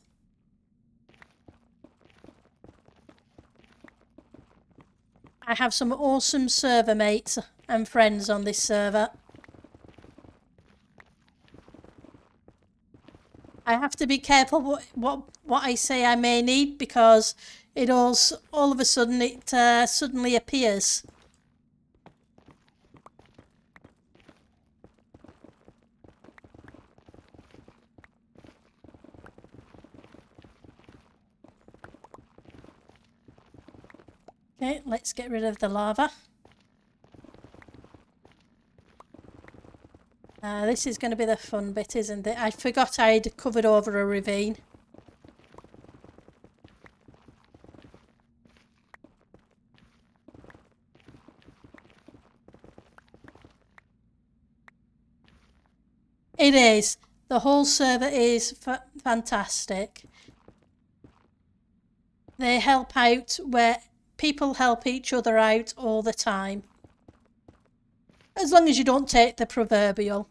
I have some awesome server mates and friends on this server. I have to be careful what I say I may need, because it all of a sudden it suddenly appears. Okay, let's get rid of the lava. This is going to be the fun bit, isn't it? I forgot I'd covered over a ravine. It is. The whole server is fantastic. They help out where people help each other out all the time. As long as you don't take the proverbial.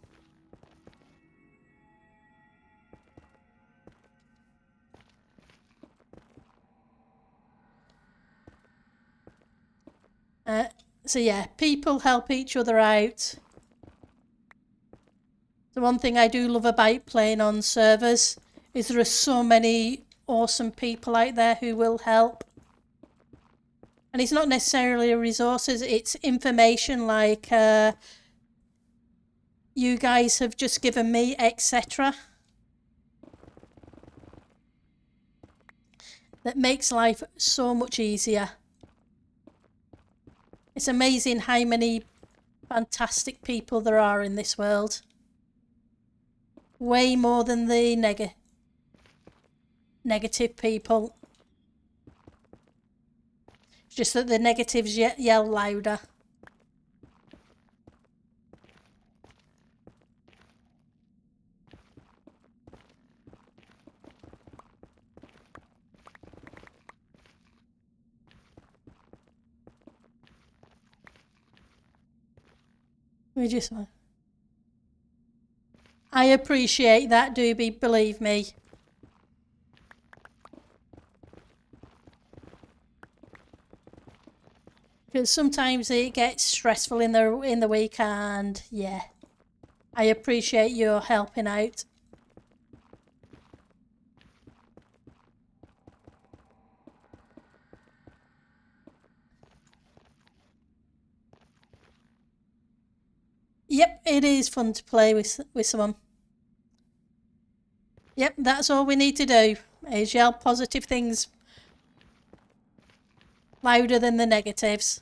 So yeah, people help each other out. The one thing I do love about playing on servers is there are so many awesome people out there who will help. And it's not necessarily resources, it's information like you guys have just given me, etc. That makes life so much easier. It's amazing how many fantastic people there are in this world. Way more than the negative people. It's just that the negatives yell louder. I appreciate that, Doobie, believe me. Because sometimes it gets stressful in the week, and yeah, I appreciate your helping out. Yep, it is fun to play with someone. Yep, that's all we need to do, is yell positive things louder than the negatives.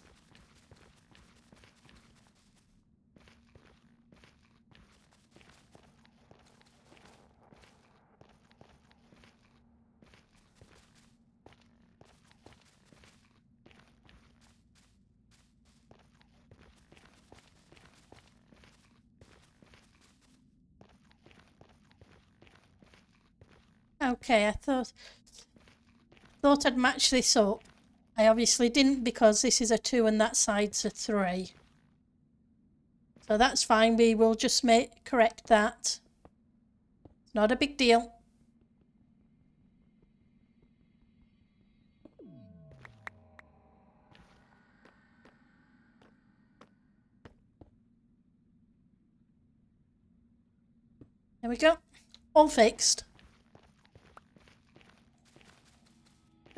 Okay, I thought I'd match this up. I obviously didn't, because this is a 2 and that side's a 3. So that's fine, we will just correct that. It's not a big deal. There we go. All fixed.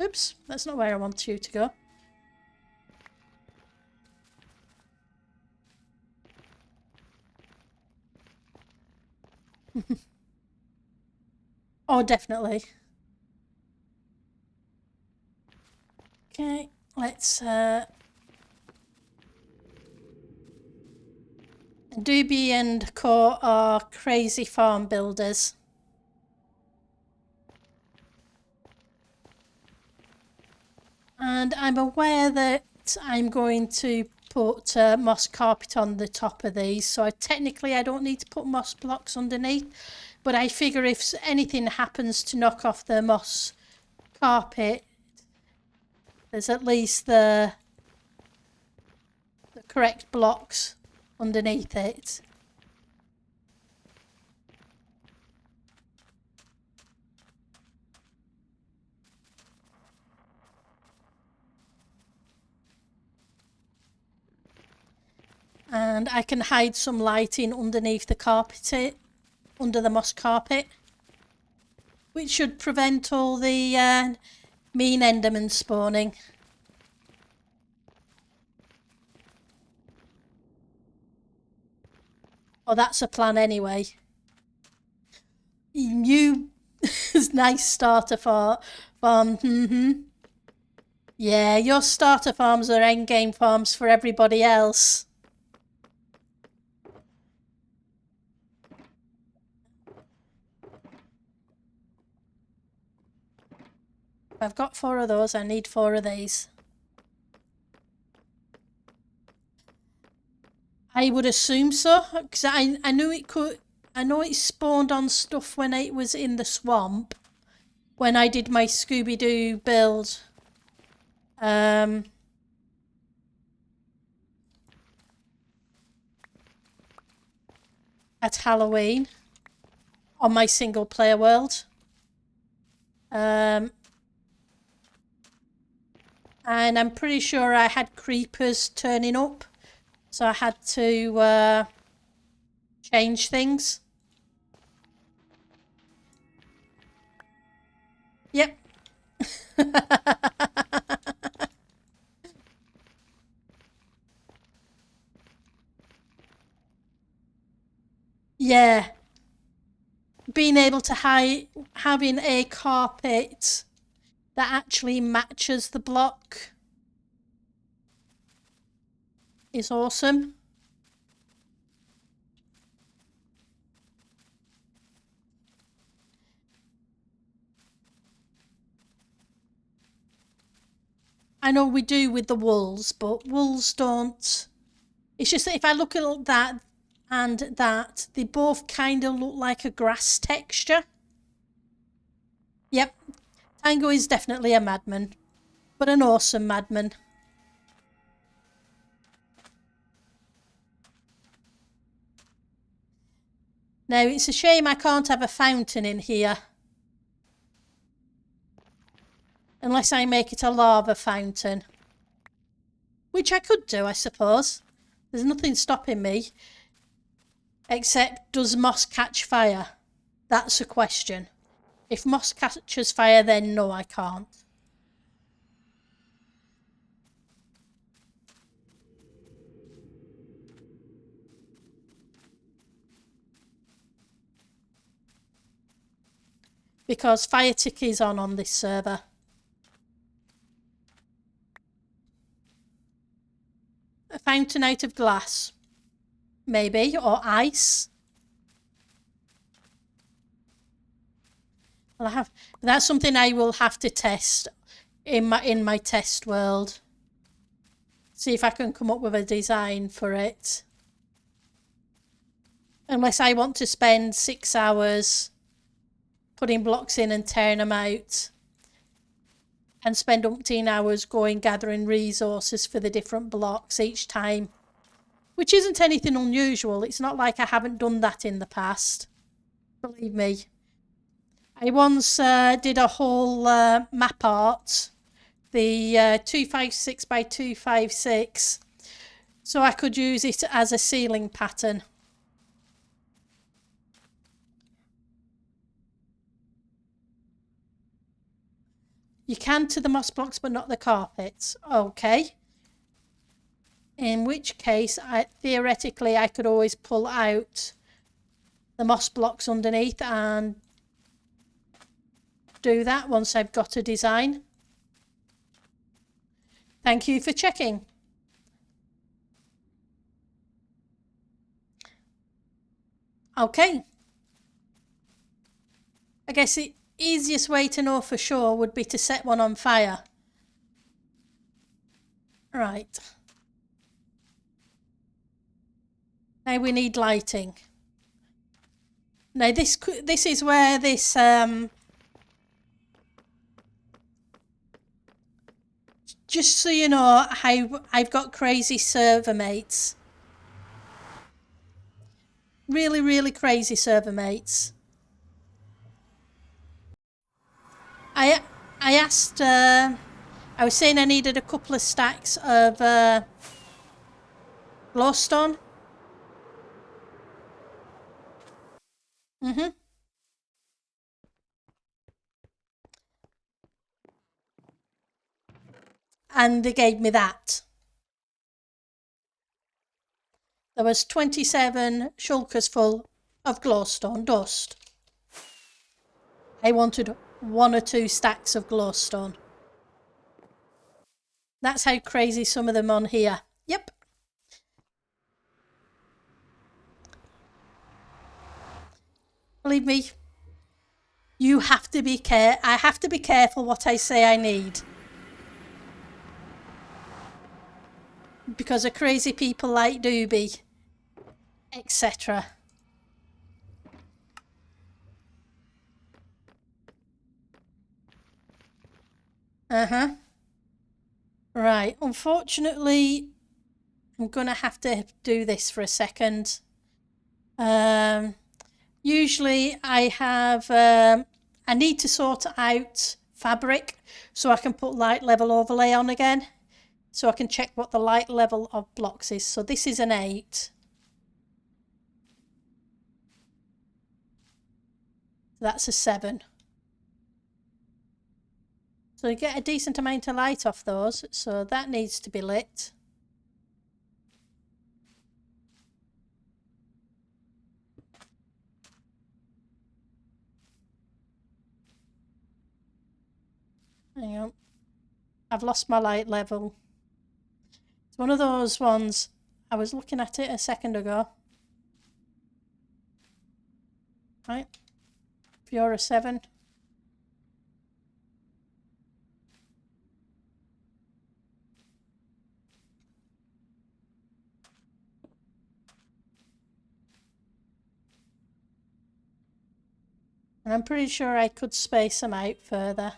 Oops, that's not where I want you to go. Oh, definitely. Okay, let's Doobie and Co are crazy farm builders. And I'm aware that I'm going to put moss carpet on the top of these, so technically I don't need to put moss blocks underneath, but I figure if anything happens to knock off the moss carpet, there's at least the correct blocks underneath it. And I can hide some lighting underneath the carpet, under the moss carpet, which should prevent all the mean Endermen spawning. Oh, that's a plan anyway. New nice starter farm. Yeah, your starter farms are endgame farms for everybody else. I've got 4 of those, I need 4 of these. I would assume so, because I knew it could. I know it spawned on stuff when it was in the swamp, when I did my Scooby-Doo build. At Halloween on my single player world. And I'm pretty sure I had creepers turning up, so I had to change things. Yep. Yeah. Being able to having a carpet that actually matches the block. is awesome. I know we do with the wools, but wools don't. It's just that if I look at that and that, they both kind of look like a grass texture. Yep, Tango is definitely a madman, but an awesome madman. Now, it's a shame I can't have a fountain in here. Unless I make it a lava fountain. Which I could do, I suppose. There's nothing stopping me. Except, does moss catch fire? That's a question. If moss catches fire, then no, I can't. Because fire tick is on this server. A fountain out of glass. Maybe, or ice. That's something I will have to test in my test world. See if I can come up with a design for it. Unless I want to spend 6 hours putting blocks in and tearing them out. And spend umpteen hours going gathering resources for the different blocks each time. Which isn't anything unusual. It's not like I haven't done that in the past. Believe me. I once did a whole map art. The 256 by 256. So I could use it as a ceiling pattern. You can to the moss blocks, but not the carpets. Okay. In which case, theoretically, I could always pull out the moss blocks underneath and do that once I've got a design. Thank you for checking. Okay. I guess the easiest way to know for sure would be to set one on fire. Right. Now we need lighting. Now this is where this just so you know how I've got crazy server mates. Really, really crazy server mates. I asked, I was saying I needed a couple of stacks of glowstone. And they gave me that. There was 27 shulkers full of glowstone dust. I wanted 1 or 2 stacks of glowstone. That's how crazy some of them on here. Yep. Believe me, you have to be I have to be careful what I say I need. Because of crazy people like Doobie, etc. Right, unfortunately, I'm going to have to do this for a second. Usually I have, I need to sort out fabric so I can put light level overlay on again. So I can check what the light level of blocks is. So this is an 8. That's a 7. So you get a decent amount of light off those. So that needs to be lit. Hang on. I've lost my light level. It's one of those ones. I was looking at it a second ago. Right. If you're a 7. And I'm pretty sure I could space them out further.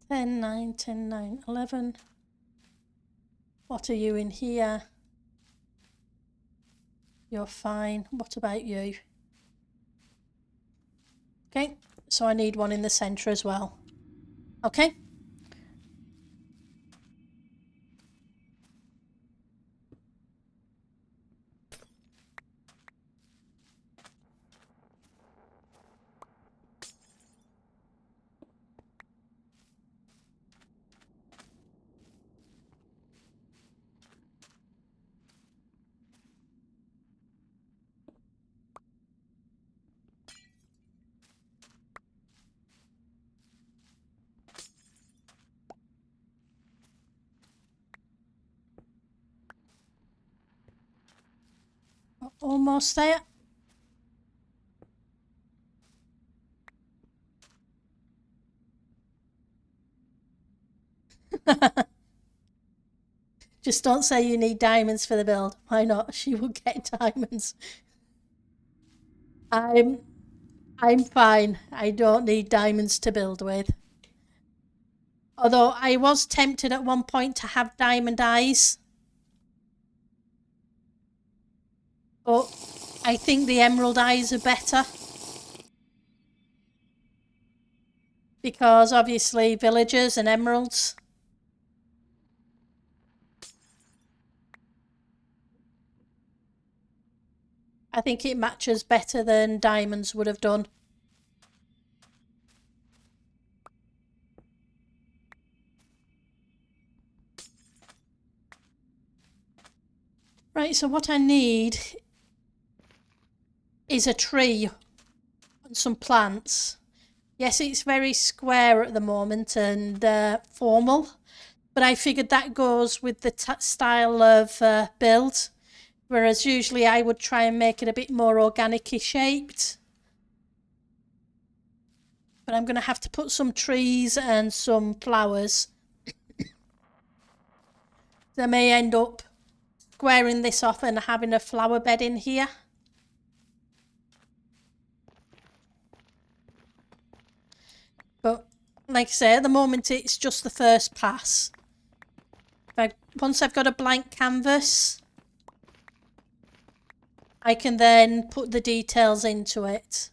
Ten, 9, 10, 9, 11. What are you in here? You're fine. What about you? Okay, so I need one in the centre as well. Okay. Almost there. Just don't say you need diamonds for the build. Why not? She will get diamonds. I'm fine. I don't need diamonds to build with. Although I was tempted at one point to have diamond eyes. But I think the emerald eyes are better. Because obviously villagers and emeralds. I think it matches better than diamonds would have done. Right, so what I need is a tree and some plants. Yes, it's very square at the moment and formal, but I figured that goes with the style of build, whereas usually I would try and make it a bit more organic-y shaped. But I'm going to have to put some trees and some flowers. I may end up squaring this off and having a flower bed in here. But like I say, at the moment it's just the first pass. Once I've got a blank canvas, I can then put the details into it.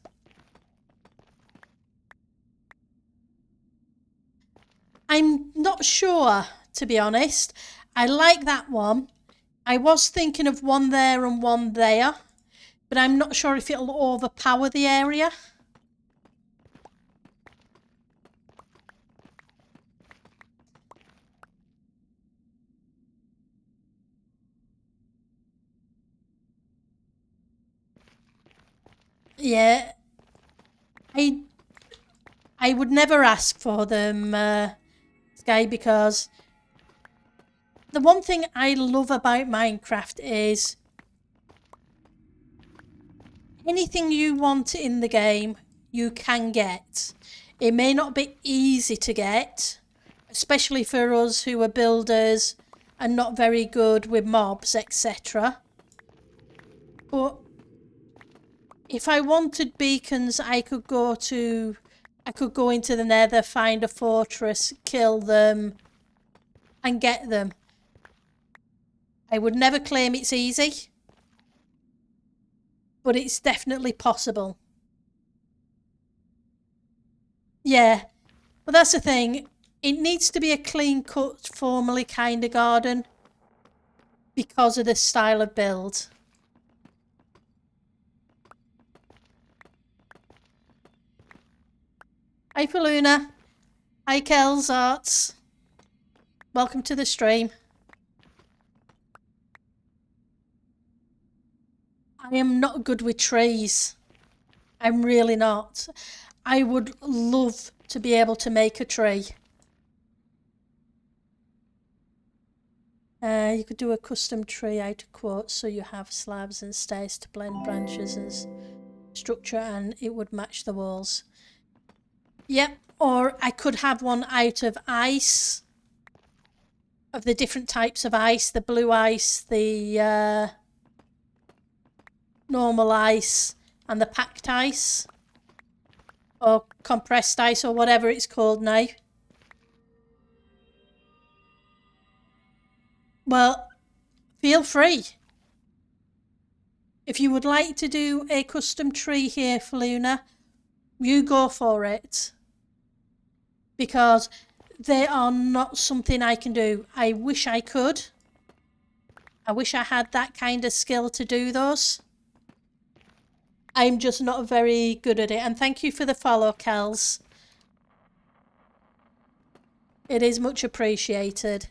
I'm not sure, to be honest. I like that one. I was thinking of one there and one there, but I'm not sure if it'll overpower the area. Yeah, I would never ask for them, Sky, because the one thing I love about Minecraft is anything you want in the game, you can get. It may not be easy to get, especially for us who are builders and not very good with mobs, etc. But if I wanted beacons, I could go into the Nether, find a fortress, kill them, and get them. I would never claim it's easy, but it's definitely possible. Yeah, but that's the thing. It needs to be a clean-cut, formally kind of garden because of the style of build. Hi, Faluna. Hi, Kel's Arts. Welcome to the stream. I am not good with trees. I'm really not. I would love to be able to make a tree. You could do a custom tree out of quartz, so you have slabs and stairs to blend branches as structure, and it would match the walls. Yep, or I could have one out of ice, of the different types of ice, the blue ice, the normal ice, and the packed ice, or compressed ice, or whatever it's called now. Well, feel free. If you would like to do a custom tree here for Luna, you go for it. Because they are not something I can do. I wish I could. I wish I had that kind of skill to do those. I'm just not very good at it. And thank you for the follow, Kels. It is much appreciated.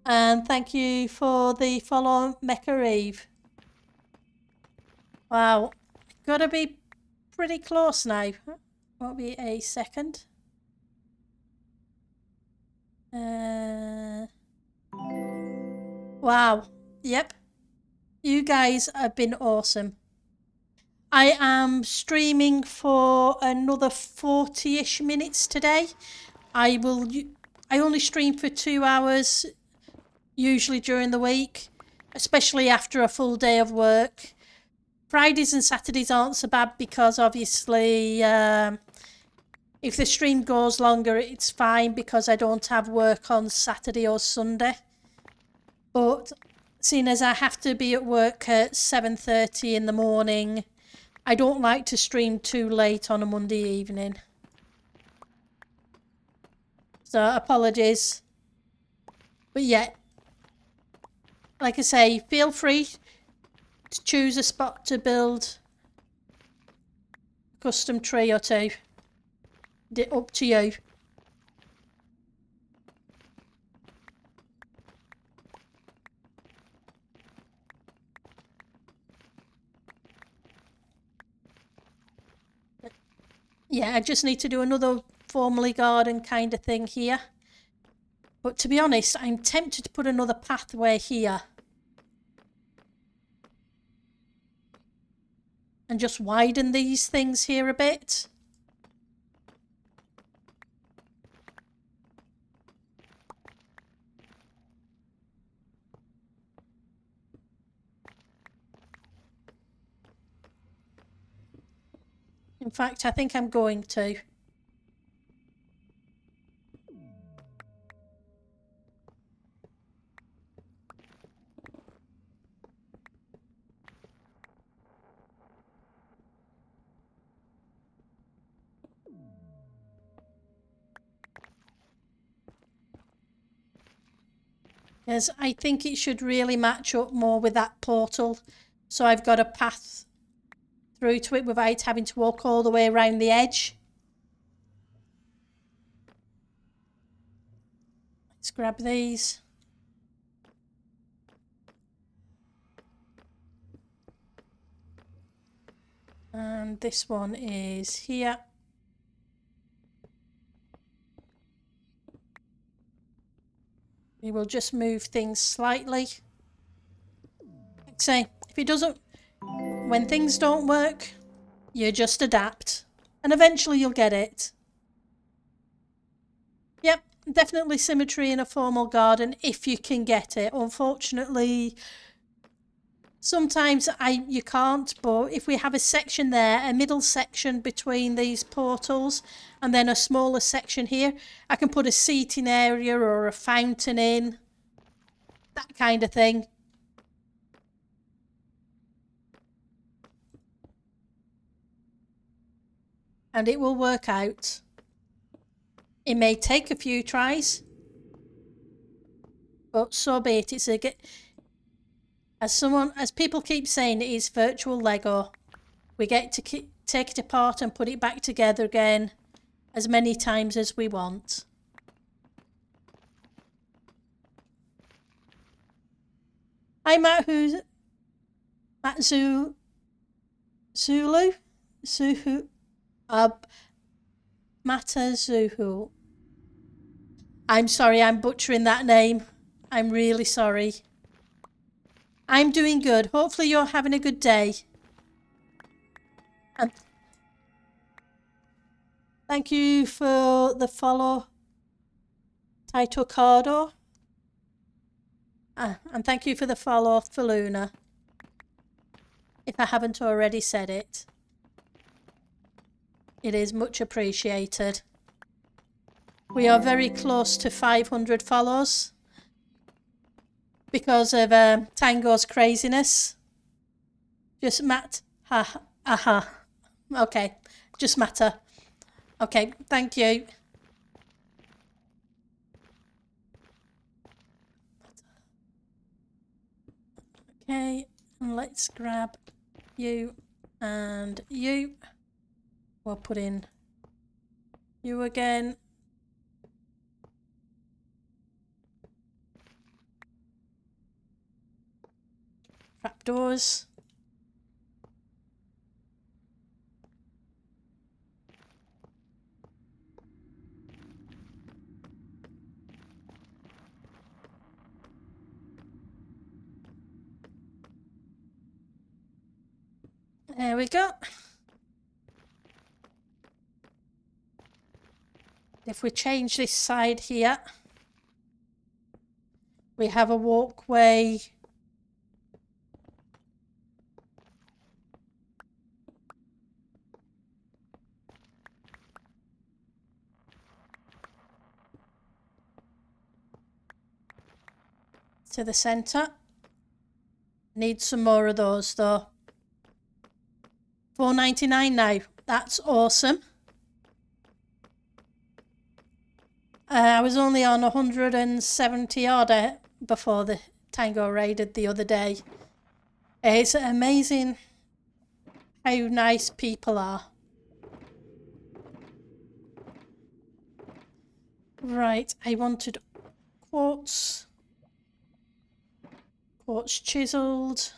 And thank you for the follow, Mecha Eve. Wow, gotta be pretty close now. Won't be a second. Wow, yep. You guys have been awesome. I am streaming for another 40-ish minutes today. I only stream for 2 hours, usually during the week, especially after a full day of work. Fridays and Saturdays aren't so bad because obviously if the stream goes longer, it's fine because I don't have work on Saturday or Sunday. But seeing as I have to be at work at 7:30 in the morning, I don't like to stream too late on a Monday evening. So apologies. But yeah, like I say, feel free to choose a spot to build a custom tree or two. Up to you. Yeah, I just need to do another formally garden kind of thing here. But to be honest, I'm tempted to put another pathway here. And just widen these things here a bit. In fact, I think I'm going to. Because I think it should really match up more with that portal. So I've got a path through to it without having to walk all the way around the edge. Let's grab these. And this one is here. We will just move things slightly. Like I say, if it doesn't, when things don't work, you just adapt. And eventually you'll get it. Yep, definitely symmetry in a formal garden if you can get it. Unfortunately, sometimes you can't, but if we have a section there, a middle section between these portals, and then a smaller section here, I can put a seating area or a fountain in, that kind of thing. And it will work out. It may take a few tries, but so be it. It's as people keep saying, it is virtual Lego. We get to take it apart and put it back together again as many times as we want. Hi Matt, Zulu, Suhu, Matazuhu. I'm sorry, I'm butchering that name. I'm really sorry. I'm doing good. Hopefully you're having a good day. And thank you for the follow, Taito Cardo. And thank you for the follow for Luna, if I haven't already said it. It is much appreciated. We are very close to 500 follows because of Tango's craziness. Just Matt. Aha. Okay. Just Matter. Okay. Thank you. Okay. And let's grab you and you. We'll put in you again. Trapdoors. There we go. If we change this side here, we have a walkway to the centre. Need some more of those though. $4.99 now. That's awesome. I was only on 170 odd before the Tango raided the other day. It's amazing how nice people are. Right, I wanted quartz. Quartz chiselled.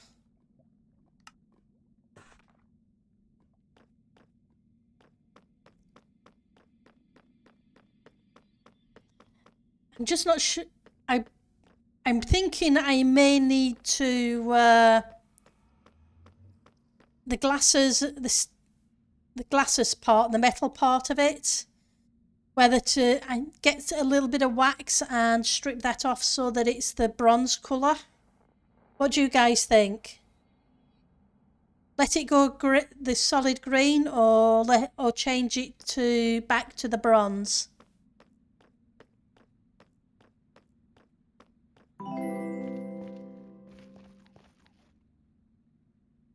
I'm just not sure. I'm thinking I may need to the glasses part, the metal part of it. Whether to get a little bit of wax and strip that off so that it's the bronze colour. What do you guys think? Let it go the solid green, or change it to back to the bronze.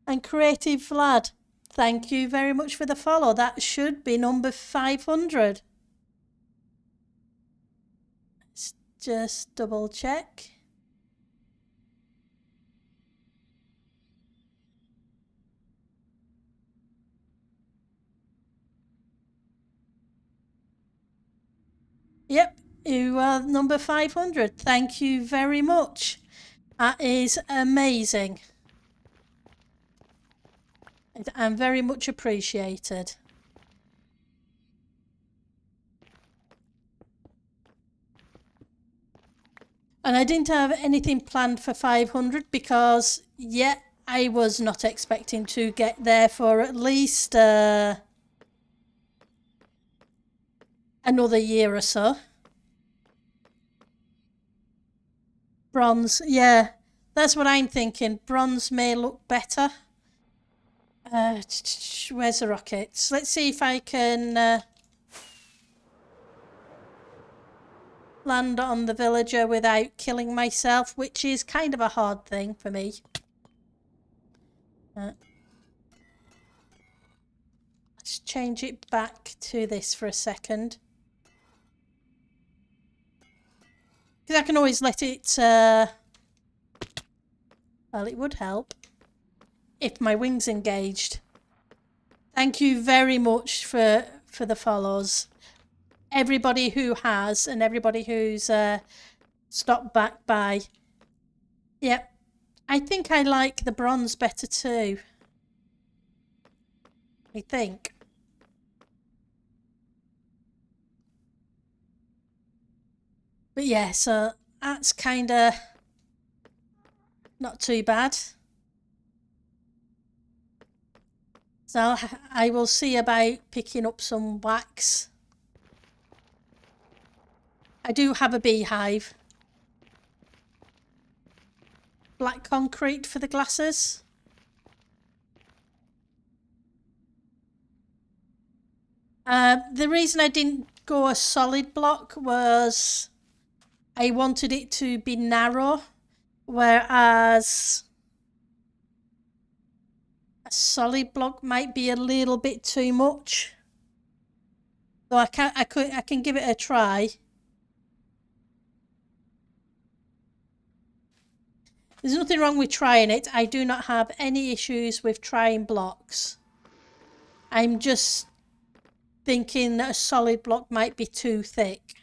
And Creative Vlad, thank you very much for the follow. That should be number 500. Let's just double check. Yep, you are number 500. Thank you very much. That is amazing. And very much appreciated. And I didn't have anything planned for 500 because, yeah, I was not expecting to get there for at least another year or so. Bronze, yeah, that's what I'm thinking. Bronze may look better. Where's the rockets? Let's see if I can land on the villager without killing myself, which is kind of a hard thing for me. Let's change it back to this for a second. Because I can always let it, well, it would help if my wing's engaged. Thank you very much for the follows. Everybody who has and everybody who's stopped back by. Yep, I think I like the bronze better too. I think. But yeah, so that's kind of not too bad. So I will see about picking up some wax. I do have a beehive. Black concrete for the glasses. The reason I didn't go a solid block was I wanted it to be narrow, whereas a solid block might be a little bit too much. Though I can give it a try. There's nothing wrong with trying it. I do not have any issues with trying blocks. I'm just thinking that a solid block might be too thick.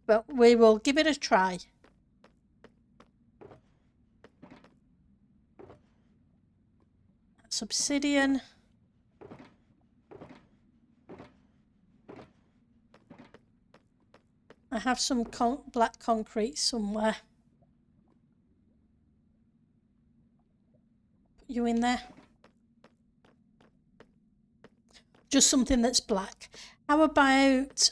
But we will give it a try. That's obsidian. I have some black concrete somewhere. Put you in there. Just something that's black. How about...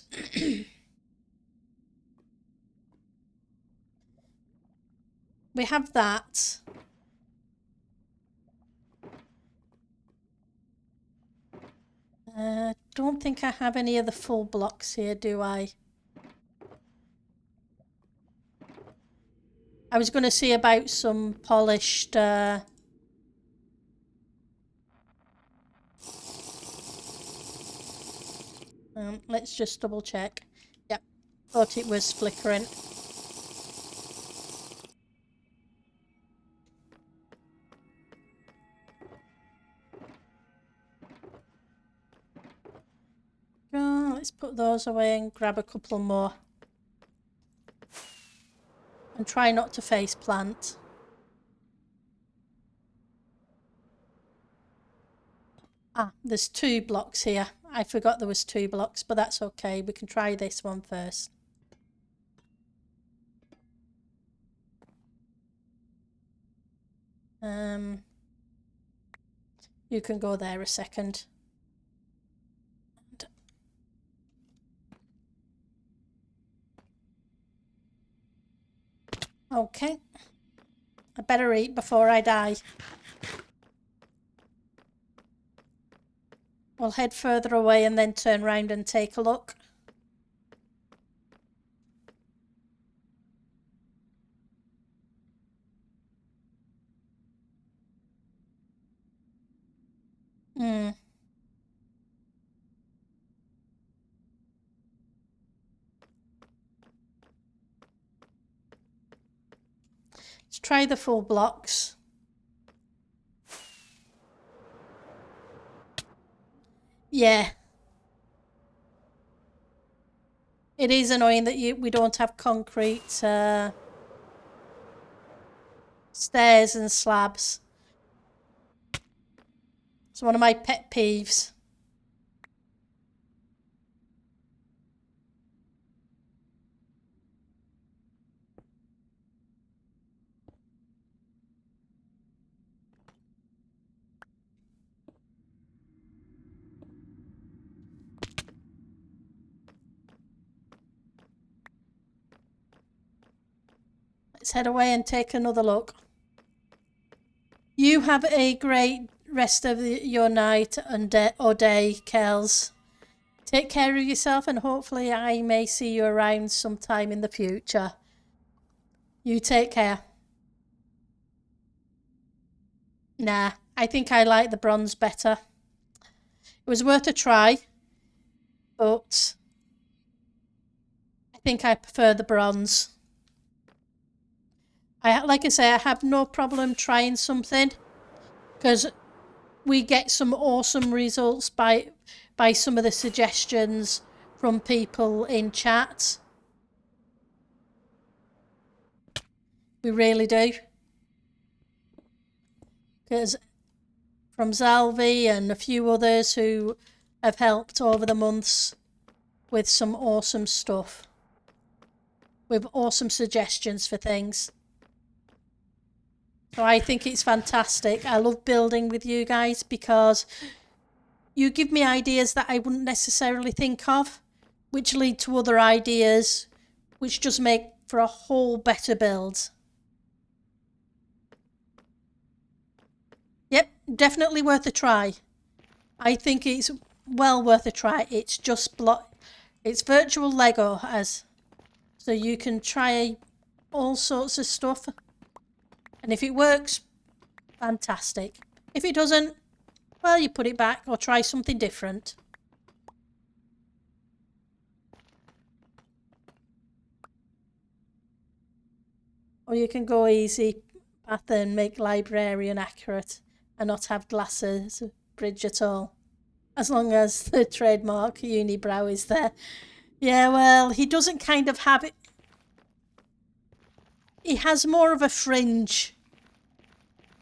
we have that. Don't think I have any of the full blocks here, do I? I was going to see about some polished... let's just double check. Yep, thought it was flickering. Oh, let's put those away and grab a couple more. And try not to face plant. Ah, there's 2 blocks here. I forgot there was 2 blocks, but that's okay. We can try this one first. You can go there a second. Okay. I better eat before I die. We'll head further away and then turn round and take a look. Let's try the full blocks. Yeah. It is annoying that we don't have concrete stairs and slabs. It's one of my pet peeves. Let's head away and take another look. You have a great rest of your night and or day, Kels. Take care of yourself and hopefully I may see you around sometime in the future. You take care. Nah, I think I like the bronze better. It was worth a try, but I think I prefer the bronze. Like I say, I have no problem trying something because we get some awesome results by some of the suggestions from people in chat. We really do. Because from Zalvi and a few others who have helped over the months with some awesome stuff. With awesome suggestions for things. So I think it's fantastic. I love building with you guys because you give me ideas that I wouldn't necessarily think of, which lead to other ideas, which just make for a whole better build. Yep, definitely worth a try. I think it's well worth a try. It's just it's virtual Lego, so you can try all sorts of stuff. And if it works, fantastic. If it doesn't, well, you put it back or try something different. Or you can go easy path and make librarian accurate and not have glasses bridge at all. As long as the trademark unibrow is there. Yeah, well, he doesn't kind of have it. He has more of a fringe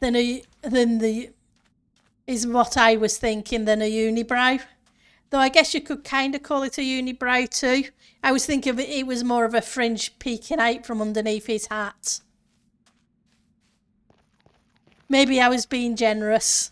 than is what I was thinking, than a unibrow. Though I guess you could kind of call it a unibrow too. I was thinking it was more of a fringe peeking out from underneath his hat. Maybe I was being generous.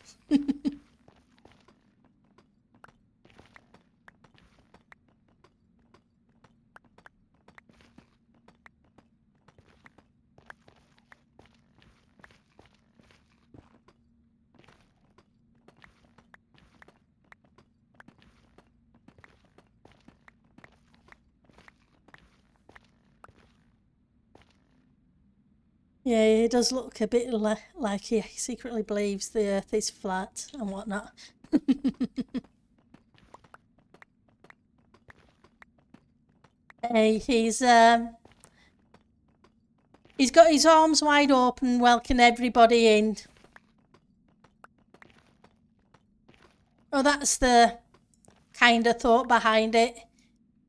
Yeah, he does look a bit like he secretly believes the earth is flat and whatnot. Hey, he's got his arms wide open, welcoming everybody in. Oh, that's the kind of thought behind it,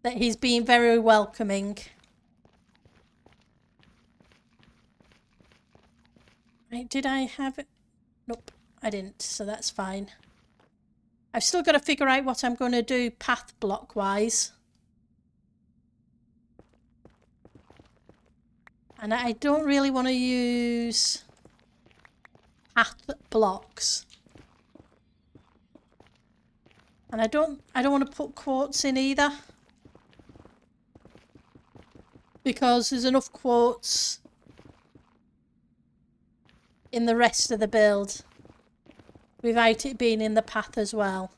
that he's being very welcoming. Right, did I have it? Nope, I didn't, so that's fine. I've still got to figure out what I'm going to do path block wise. And I don't really want to use path blocks. And I don't want to put quartz in either. Because there's enough quartz in the rest of the build without it being in the path as well.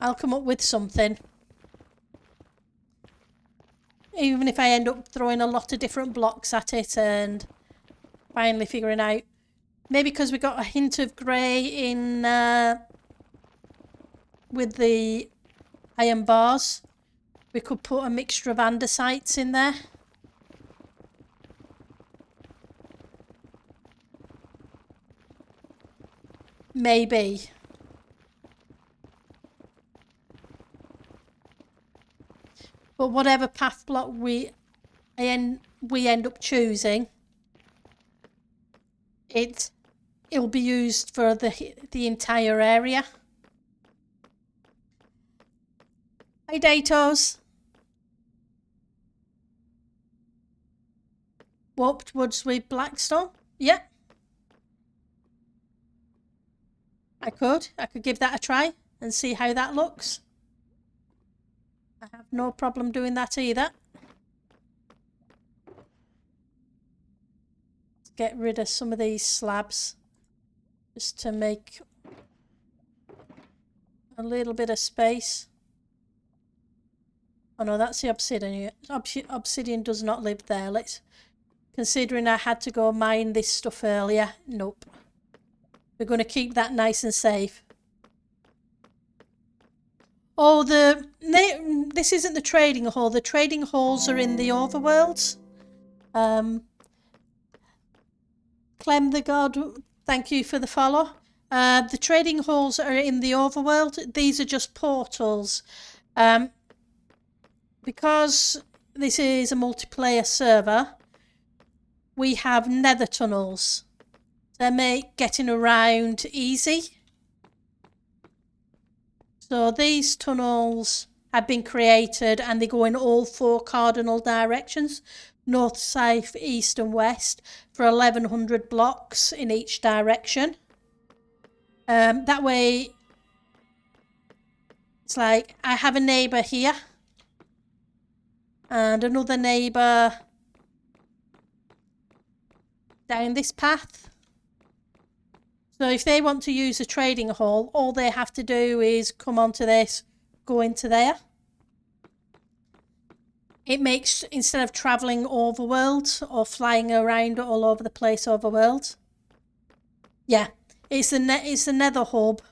I'll come up with something. Even if I end up throwing a lot of different blocks at it and finally figuring out. Maybe because we got a hint of grey in with the iron bars, we could put a mixture of andesites in there. Maybe. But whatever path block we end up choosing, it'll be used for the entire area. Hi, Datos. Warped Woods with Blackstone? Yeah. I could give that a try and see how that looks. I have no problem doing that either. Let's get rid of some of these slabs just to make a little bit of space. Oh no, that's the obsidian. Obsidian does not live there. Considering I had to go mine this stuff earlier, nope. We're going to keep that nice and safe. Oh, this isn't the trading hall. The trading halls are in the overworlds. Clem the God Thank you for the follow. The trading halls are in the overworld. These are just portals. Because this is a multiplayer server, we have nether tunnels to make getting around easy. So these tunnels have been created and they go in all 4 cardinal directions: north, south, east and west, for 1100 blocks in each direction. That way, it's like I have a neighbour here and another neighbour down this path. So if they want to use a trading hall, all they have to do is come onto this, go into there. It makes, instead of travelling overworld or flying around all over the place overworld. Yeah, it's the nether hub,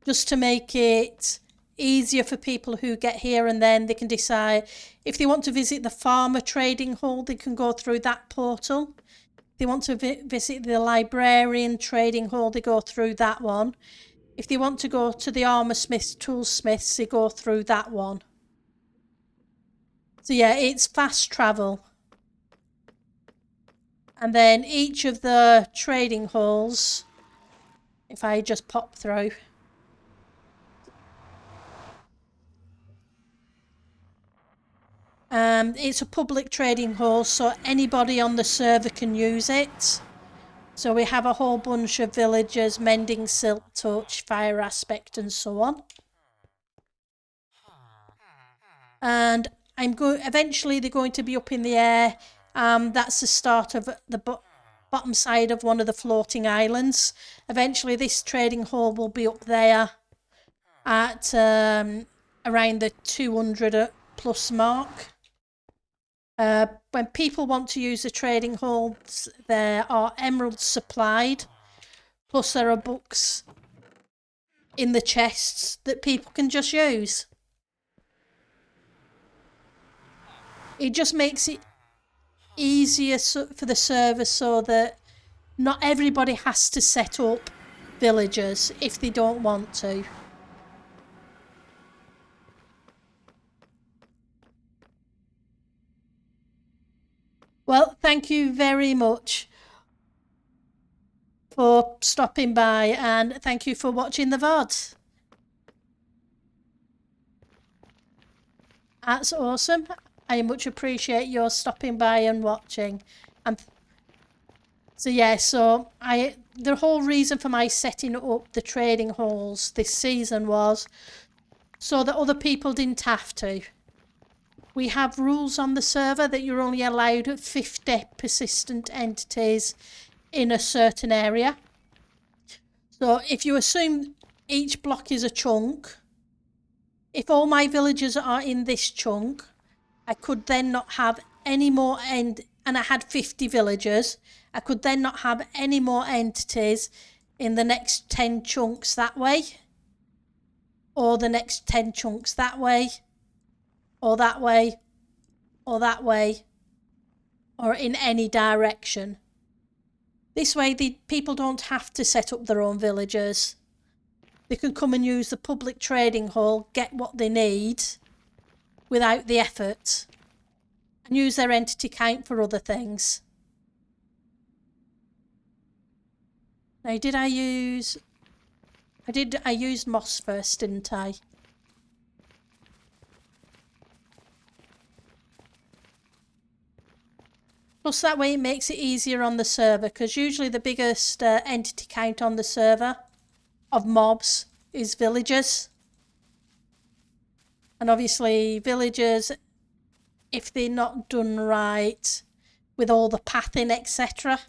just to make it easier for people who get here, and then they can decide if they want to visit the farmer trading hall, they can go through that portal. If they want to visit the librarian trading hall, they go through that one. If they want to go to the armour smiths, toolsmiths, they go through that one. So yeah, it's fast travel. And then each of the trading halls, if I just pop through, it's a public trading hall, so anybody on the server can use it. So we have a whole bunch of villagers: mending, silk touch, fire aspect and so on. And eventually they're going to be up in the air. That's the start of the bottom side of one of the floating islands. Eventually this trading hall will be up there at around the 200 plus mark. When people want to use the trading halls, there are emeralds supplied, plus there are books in the chests that people can just use. It just makes it easier for the server, so that not everybody has to set up villagers if they don't want to. Well, thank you very much for stopping by, and thank you for watching the VOD. That's awesome. I much appreciate your stopping by and watching. And so yeah, so the whole reason for my setting up the trading halls this season was so that other people didn't have to. We have rules on the server that you're only allowed 50 persistent entities in a certain area. So if you assume each block is a chunk, if all my villagers are in this chunk, I could then not have any more and I had 50 villagers, I could then not have any more entities in the next 10 chunks that way, or the next 10 chunks that way, or that way, or that way, or in any direction. This way the people don't have to set up their own villagers. They can come and use the public trading hall, get what they need without the effort, and use their entity count for other things. Now, I used moss first, didn't I? Plus that way it makes it easier on the server, because usually the biggest entity count on the server of mobs is villagers. And obviously villagers, if they're not done right with all the pathing etc,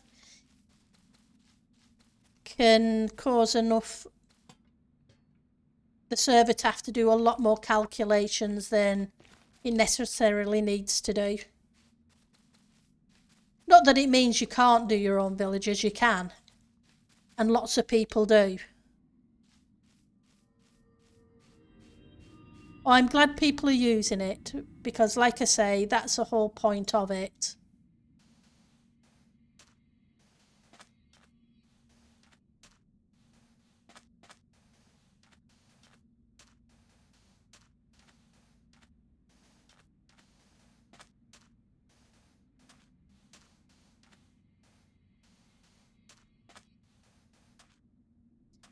can cause enough the server to have to do a lot more calculations than it necessarily needs to do. Not that it means you can't do your own villagers, you can, and lots of people do. I'm glad people are using it, because like I say, that's the whole point of it.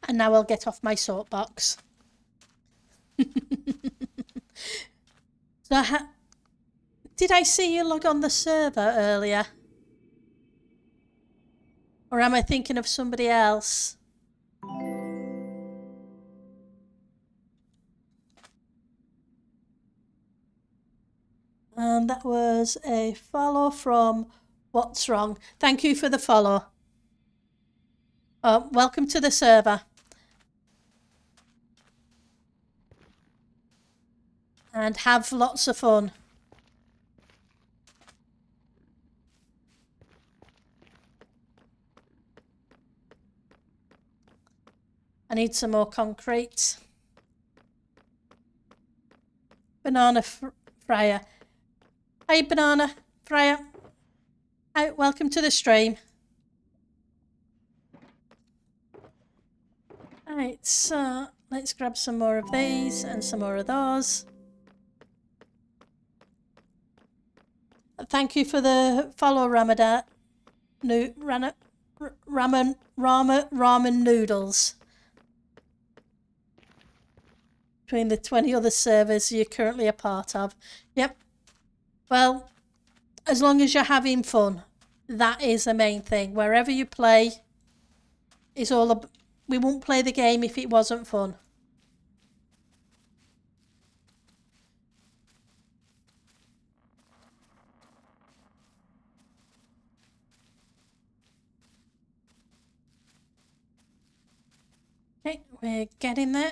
And now I'll get off my soapbox. So, did I see you log on the server earlier? Or am I thinking of somebody else? And that was a follow from What's Wrong. Thank you for the follow. Welcome to the server. And have lots of fun. I need some more concrete. Banana fryer. Hi, banana fryer. Hi, welcome to the stream. Right, so let's grab some more of these and some more of those. Thank you for the follow, Ramadan. Ramen noodles. Between the 20 other servers you're currently a part of. Yep. Well, as long as you're having fun, that is the main thing. Wherever you play, it's all. We wouldn't play the game if it wasn't fun. Okay, we're getting there.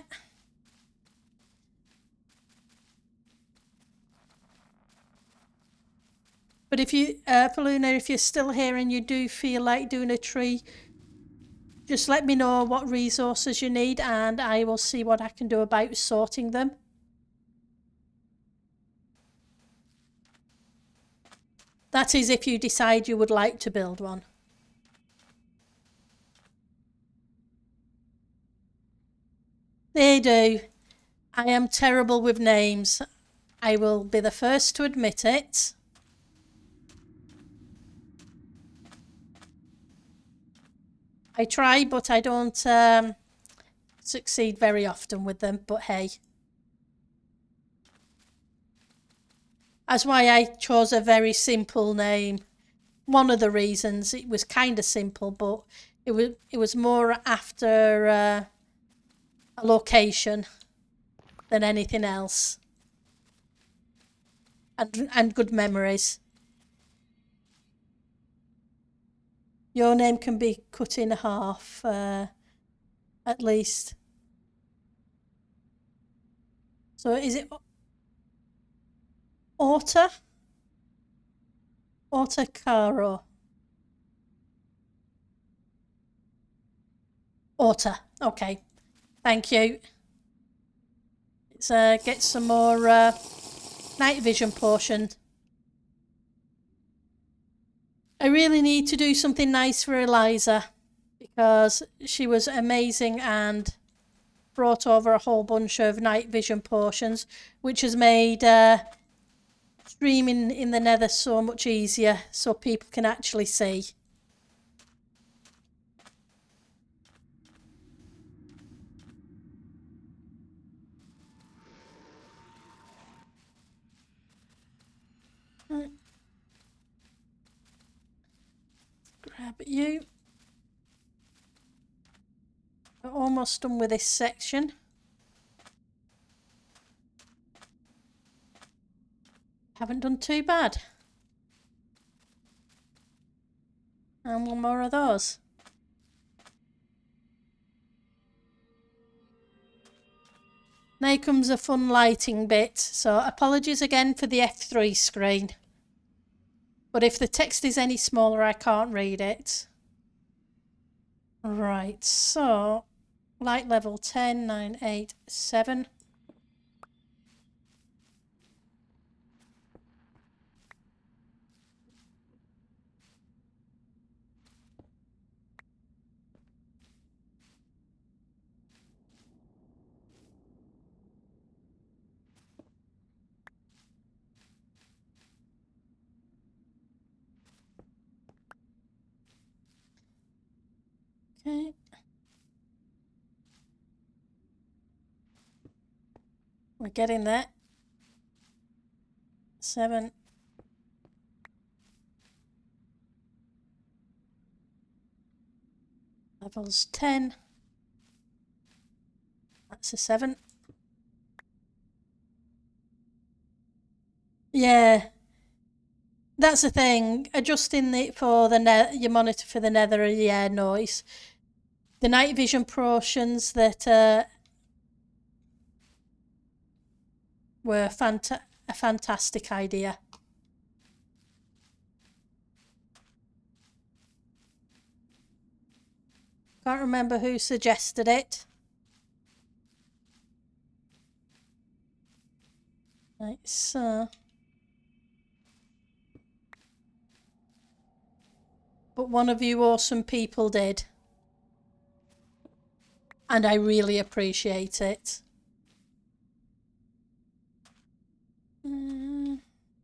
But if you, Paluna, if you're still here and you do feel like doing a tree, just let me know what resources you need and I will see what I can do about sorting them. That is if you decide you would like to build one. They do. I am terrible with names. I will be the first to admit it. I try, but I don't succeed very often with them, but hey. That's why I chose a very simple name. One of the reasons it was kind of simple, but it was more after a location than anything else, and good memories. Your name can be cut in half, at least. So is it Orta? Orta Caro. Orta. Okay. Thank you. Let's get some more night vision potion. I really need to do something nice for Eliza because she was amazing and brought over a whole bunch of night vision potions, which has made streaming in the Nether so much easier so people can actually see. Grab you. We're almost done with this section. Haven't done too bad. And one more of those. Now comes a fun lighting bit, so apologies again for the F3 screen. But if the text is any smaller, I can't read it. Right, so light level 10, 9, 8, 7. Okay. We're getting there. 7. Levels 10. That's a 7. Yeah. That's the thing. Adjusting it for the your monitor for the Nether, yeah, noise. The night vision portions that were a fantastic idea. Can't remember who suggested it. Right, so. But one of you awesome people did. And I really appreciate it.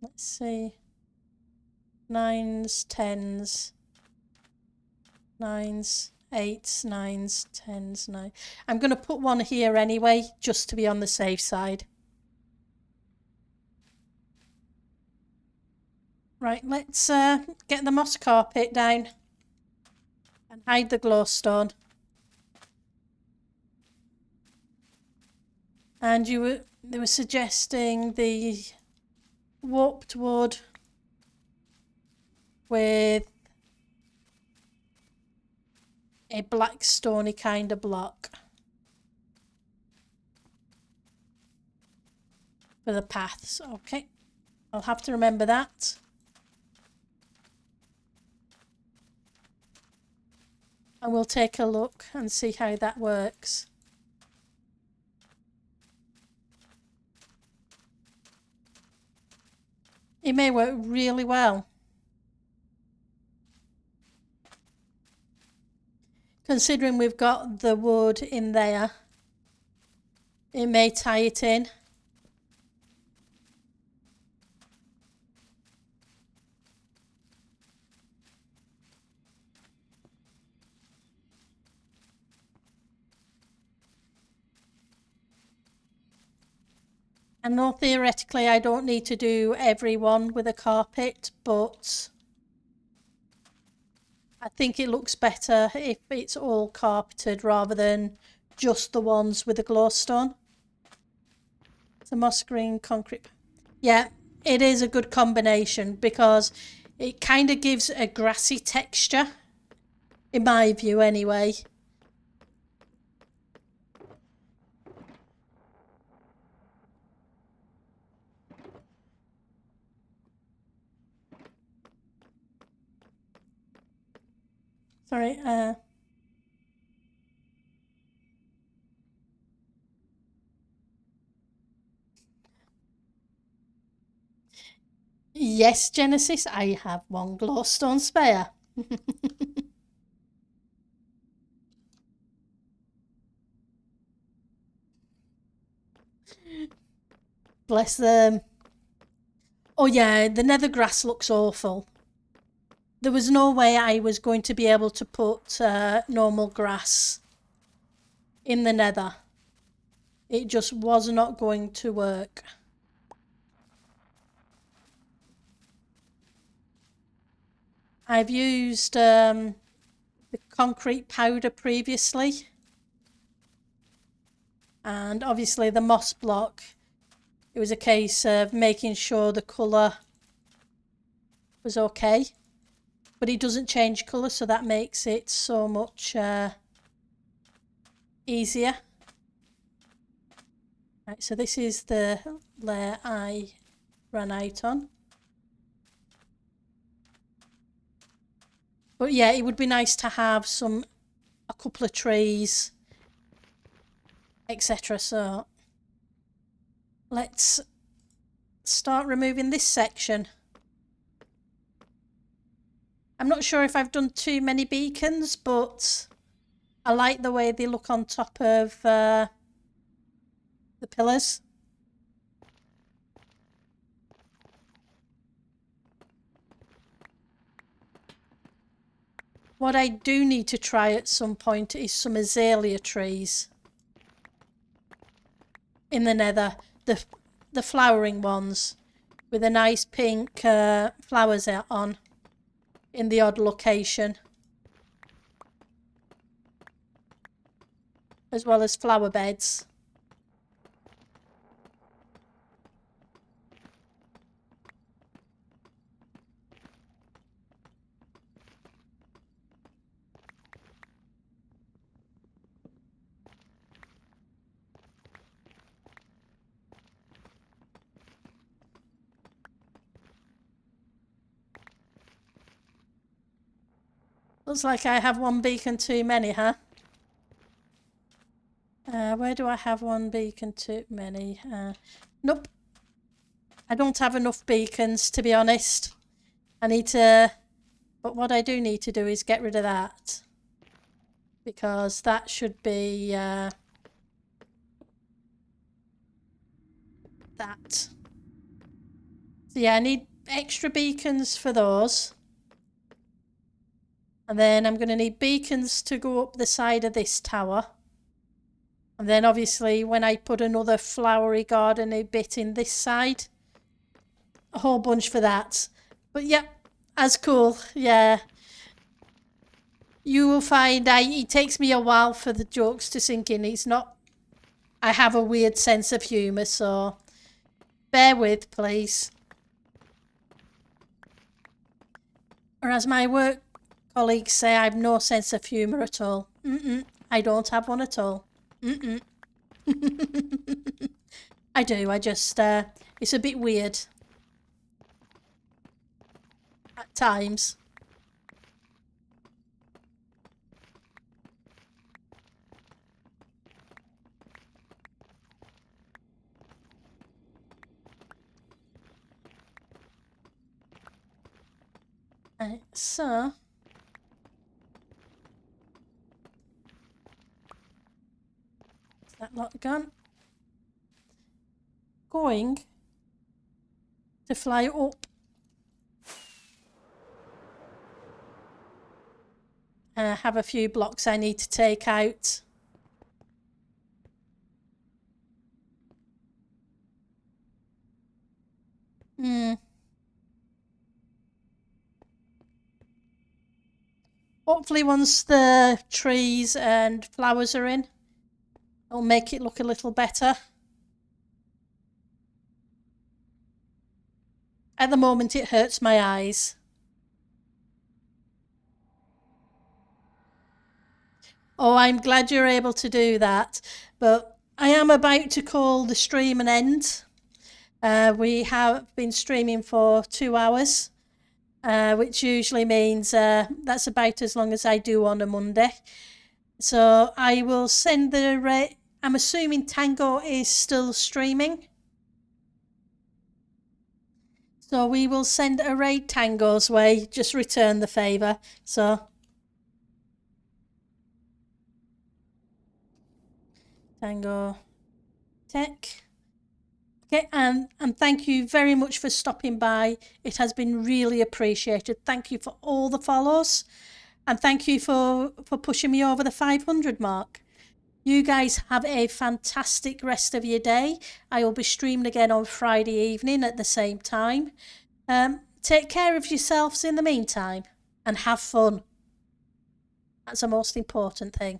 Let's see. 9s, 10s, 9s, 8s, 9s, 10s, 9. I'm going to put one here anyway, just to be on the safe side. Right, let's get the moss carpet down and hide the glowstone. And they were suggesting the warped wood with a black stony kind of block for the paths. Okay, I'll have to remember that. And we'll take a look and see how that works. It may work really well. Considering we've got the wood in there, it may tie it in. I know theoretically I don't need to do every one with a carpet, but I think it looks better if it's all carpeted rather than just the ones with the glowstone. The moss green concrete. Yeah, it is a good combination because it kind of gives a grassy texture, in my view anyway. Sorry, yes, Genesis, I have one glowstone spare. Bless them. Oh yeah, the nether grass looks awful. There was no way I was going to be able to put normal grass in the nether. It just was not going to work. I've used the concrete powder previously. And obviously the moss block, it was a case of making sure the colour was okay. But it doesn't change colour, so that makes it so much easier. Right, so this is the layer I ran out on. But yeah, it would be nice to have a couple of trees, etc. So let's start removing this section. I'm not sure if I've done too many beacons, but I like the way they look on top of the pillars. What I do need to try at some point is some azalea trees in the nether. the flowering ones with a nice pink flowers out on in the odd location, as well as flower beds. Looks like I have one beacon too many, huh? Where do I have one beacon too many? Nope. I don't have enough beacons, to be honest. I need to... But what I do need to do is get rid of that. Because that should be... that. So yeah, I need extra beacons for those. And then I'm going to need beacons to go up the side of this tower. And then obviously when I put another flowery garden bit in this side, a whole bunch for that. But yeah, that's cool. Yeah. You will find it takes me a while for the jokes to sink in. It's not... I have a weird sense of humour, so bear with, please. Or as my work colleagues say, I have no sense of humour at all. I don't have one at all. I do, I just... it's a bit weird. At times. Right, so... Is that lot gone? Going to fly up. And I have a few blocks I need to take out. Hopefully once the trees and flowers are in, it'll make it look a little better. At the moment it hurts my eyes. Oh, I'm glad you're able to do that. But I am about to call the stream an end. We have been streaming for 2 hours, which usually means that's about as long as I do on a Monday. So I will send the... I'm assuming Tango is still streaming. So we will send a raid Tango's way, just return the favour. So... Tango Tech. Okay, and thank you very much for stopping by. It has been really appreciated. Thank you for all the follows. And thank you for pushing me over the 500 mark. You guys have a fantastic rest of your day. I will be streaming again on Friday evening at the same time. Take care of yourselves in the meantime and have fun. That's the most important thing.